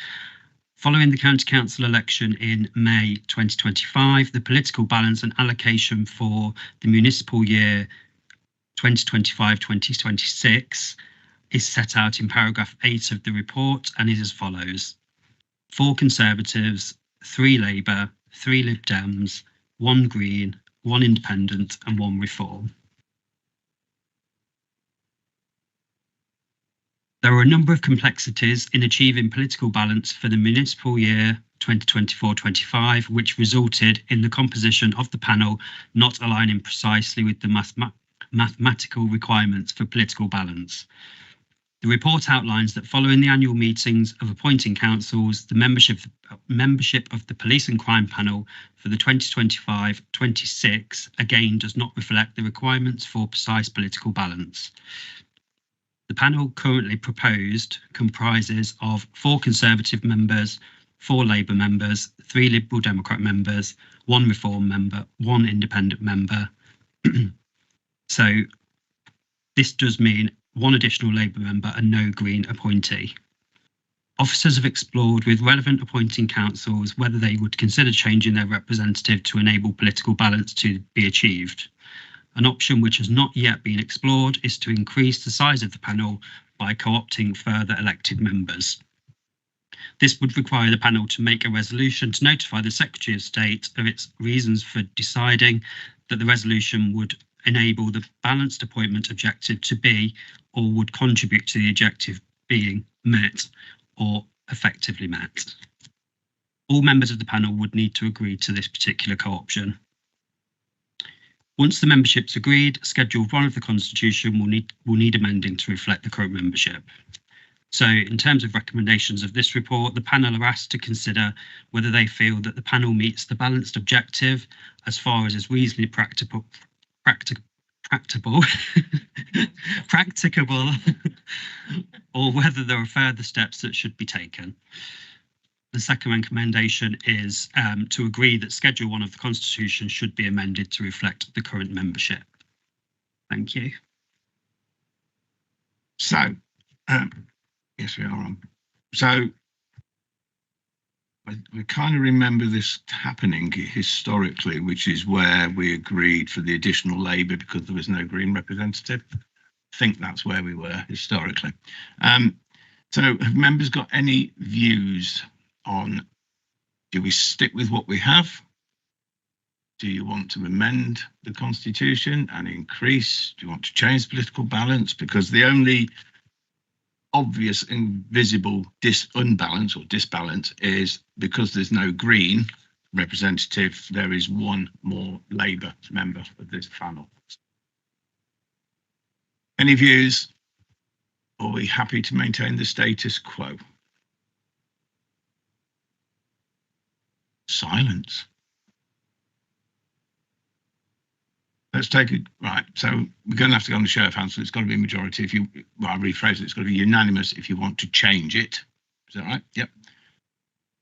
Following the County Council election in May 2025, the political balance and allocation for the municipal year 2025-2026 is set out in paragraph 8 of the report and is as follows: 4 Conservatives, 3 Labour, 3 Lib Dems, 1 Green, 1 Independent and 1 Reform. There are a number of complexities in achieving political balance for the municipal year 2024-25, which resulted in the composition of the panel not aligning precisely with the mathematical requirements for political balance. The report outlines that following the annual meetings of appointing councils, the membership of the Police and Crime Panel for the 2025-26 again does not reflect the requirements for precise political balance. The panel currently proposed comprises of 4 Conservative members, 4 Labour members, 3 Liberal Democrat members, 1 Reform member, 1 Independent member. So this does mean 1 additional Labour member and no Green appointee. Officers have explored with relevant appointing councils whether they would consider changing their representative to enable political balance to be achieved. An option which has not yet been explored is to increase the size of the panel by co-opting further elected members. This would require the panel to make a resolution to notify the Secretary of State of its reasons for deciding that the resolution would enable the balanced appointment objective to be or would contribute to the objective being met or effectively met. All members of the panel would need to agree to this particular co-option. Once the membership's agreed, Schedule 1 of the Constitution will need amending to reflect the current membership. So in terms of recommendations of this report, the panel are asked to consider whether they feel that the panel meets the balanced objective as far as is reasonably practicable or whether there are further steps that should be taken. The second recommendation is to agree that Schedule 1 of the Constitution should be amended to reflect the current membership. Thank you. So, yes, we are on. So, I kind of remember this happening historically, which is where we agreed for the additional Labour because there was no Green representative. I think that's where we were historically. So, have members got any views on, do we stick with what we have? Do you want to amend the Constitution and increase? Do you want to change political balance? Because the only obvious and visible unbalance or disbalance is because there's no Green representative, there is one more Labour member of this panel. Any views? Are we happy to maintain the status quo? Silence. Let's take it, right, so we're going to have to go on the show of hands, so it's got to be a majority if you, well, I'll rephrase it, it's got to be unanimous if you want to change it. Is that right? Yep.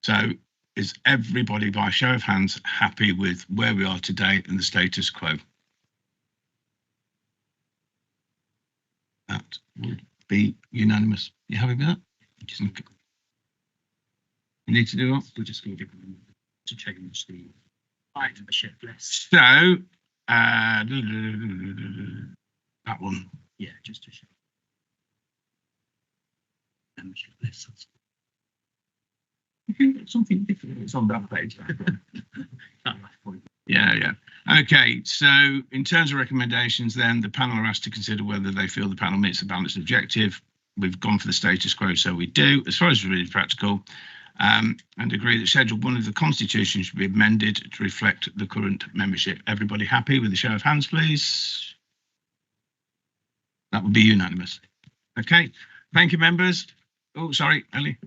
So is everybody by show of hands happy with where we are today and the status quo? That would be unanimous. You happy with that? Okay. You need to do what? We're just going to give them to change the membership list. So, that one. Yeah, just to show membership list. Something different. It's on that page. Yeah. Okay, so in terms of recommendations, then the panel are asked to consider whether they feel the panel meets the balanced objective. We've gone for the status quo, so we do, as far as really practical, and agree that Schedule 1 of the Constitution should be amended to reflect the current membership. Everybody happy with the show of hands, please? That would be unanimous. Okay, thank you, members. Oh, sorry, Ellie.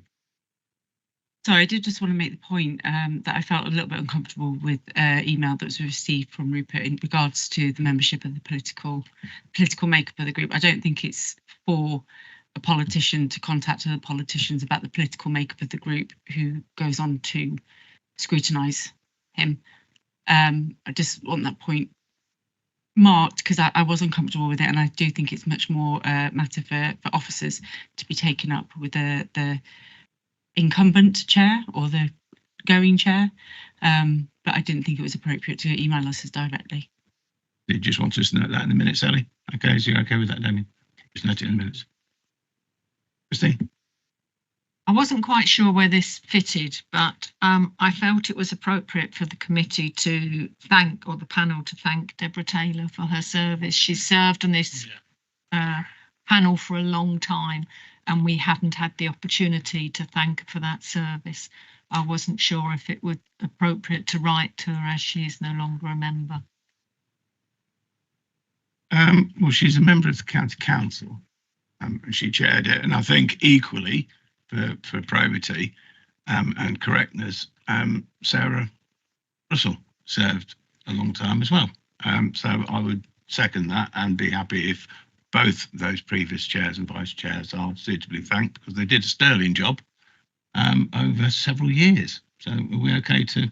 Sorry, I did just want to make the point that I felt a little bit uncomfortable with email that was received from Rupert in regards to the membership of the political makeup of the group. I don't think it's for a politician to contact other politicians about the political makeup of the group who goes on to scrutinise him. I just want that point marked because I was uncomfortable with it, and I do think it's much more a matter for officers to be taken up with the incumbent chair or the going chair, but I didn't think it was appropriate to email us as directly. You just want us to note that in the minutes, Ellie? Okay, so you're okay with that, Damien? Just note it in the minutes. Christine? I wasn't quite sure where this fitted, but I felt it was appropriate for the committee to thank, or the panel to thank, Deborah Taylor for her service. She's served on this panel for a long time, and we haven't had the opportunity to thank her for that service. I wasn't sure if it was appropriate to write to her as she is no longer a member. Well, she's a member of the County Council, and she chaired it, and I think equally for probity and correctness, Sarah Russell served a long time as well. So I would second that and be happy if both those previous chairs and vice chairs are suitably thanked, because they did a sterling job over several years. So are we okay to?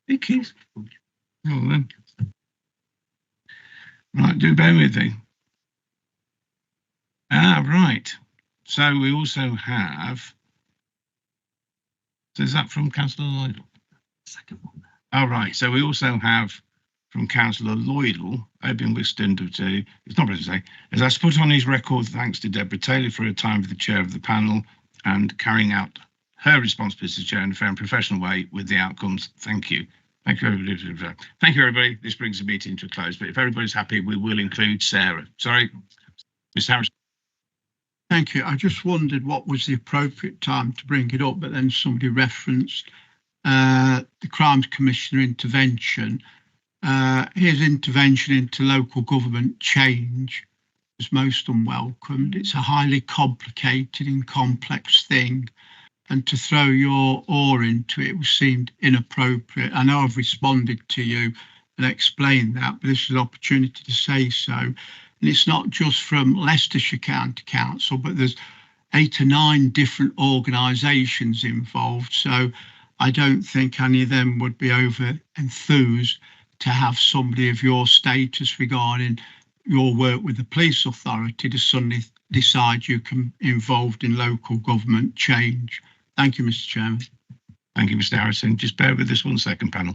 It is. Oh, then. Right, do bear with me. Right. So we also have. So is that from Councillor Lloydell? Second one. Oh, right. So we also have from Councillor Lloydell, Obion Whiston, it's not better to say, as I put on his record thanks to Deborah Taylor for her time with the chair of the panel and carrying out her responsibilities as chair in a fair and professional way with the outcomes. Thank you. Thank you, everybody. Thank you, everybody. This brings the meeting to a close, but if everybody's happy, we will include Sarah. Sorry, Mr. Harris. Thank you. I just wondered what was the appropriate time to bring it up, but then somebody referenced the Crimes Commissioner intervention. His intervention into local government change was most unwelcomed. It's a highly complicated and complex thing, and to throw your oar into it seemed inappropriate. I know I've responded to you and explained that, but this is an opportunity to say so. And it's not just from Leicestershire County Council, but there's 8 or 9 different organisations involved. So I don't think any of them would be over enthused to have somebody of your status regarding your work with the police authority to suddenly decide you can be involved in local government change. Thank you, Mr. Chairman. Thank you, Mr. Harrison. Just bear with us 1 second, panel.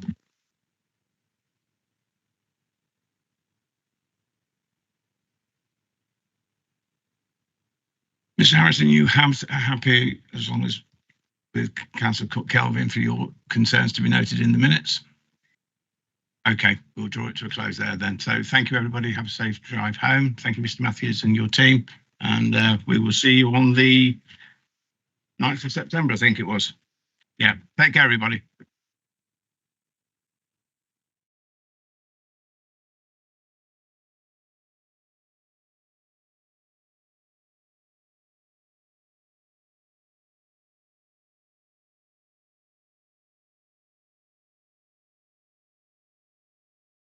Mr. Harrison, you have happy as long as with Councillor Cook Kelvin for your concerns to be noted in the minutes. Okay, we'll draw it to a close there then. So thank you, everybody. Have a safe drive home. Thank you, Mr. Matthews and your team. And we will see you on the 9th of September, I think it was. Yeah, take care, everybody.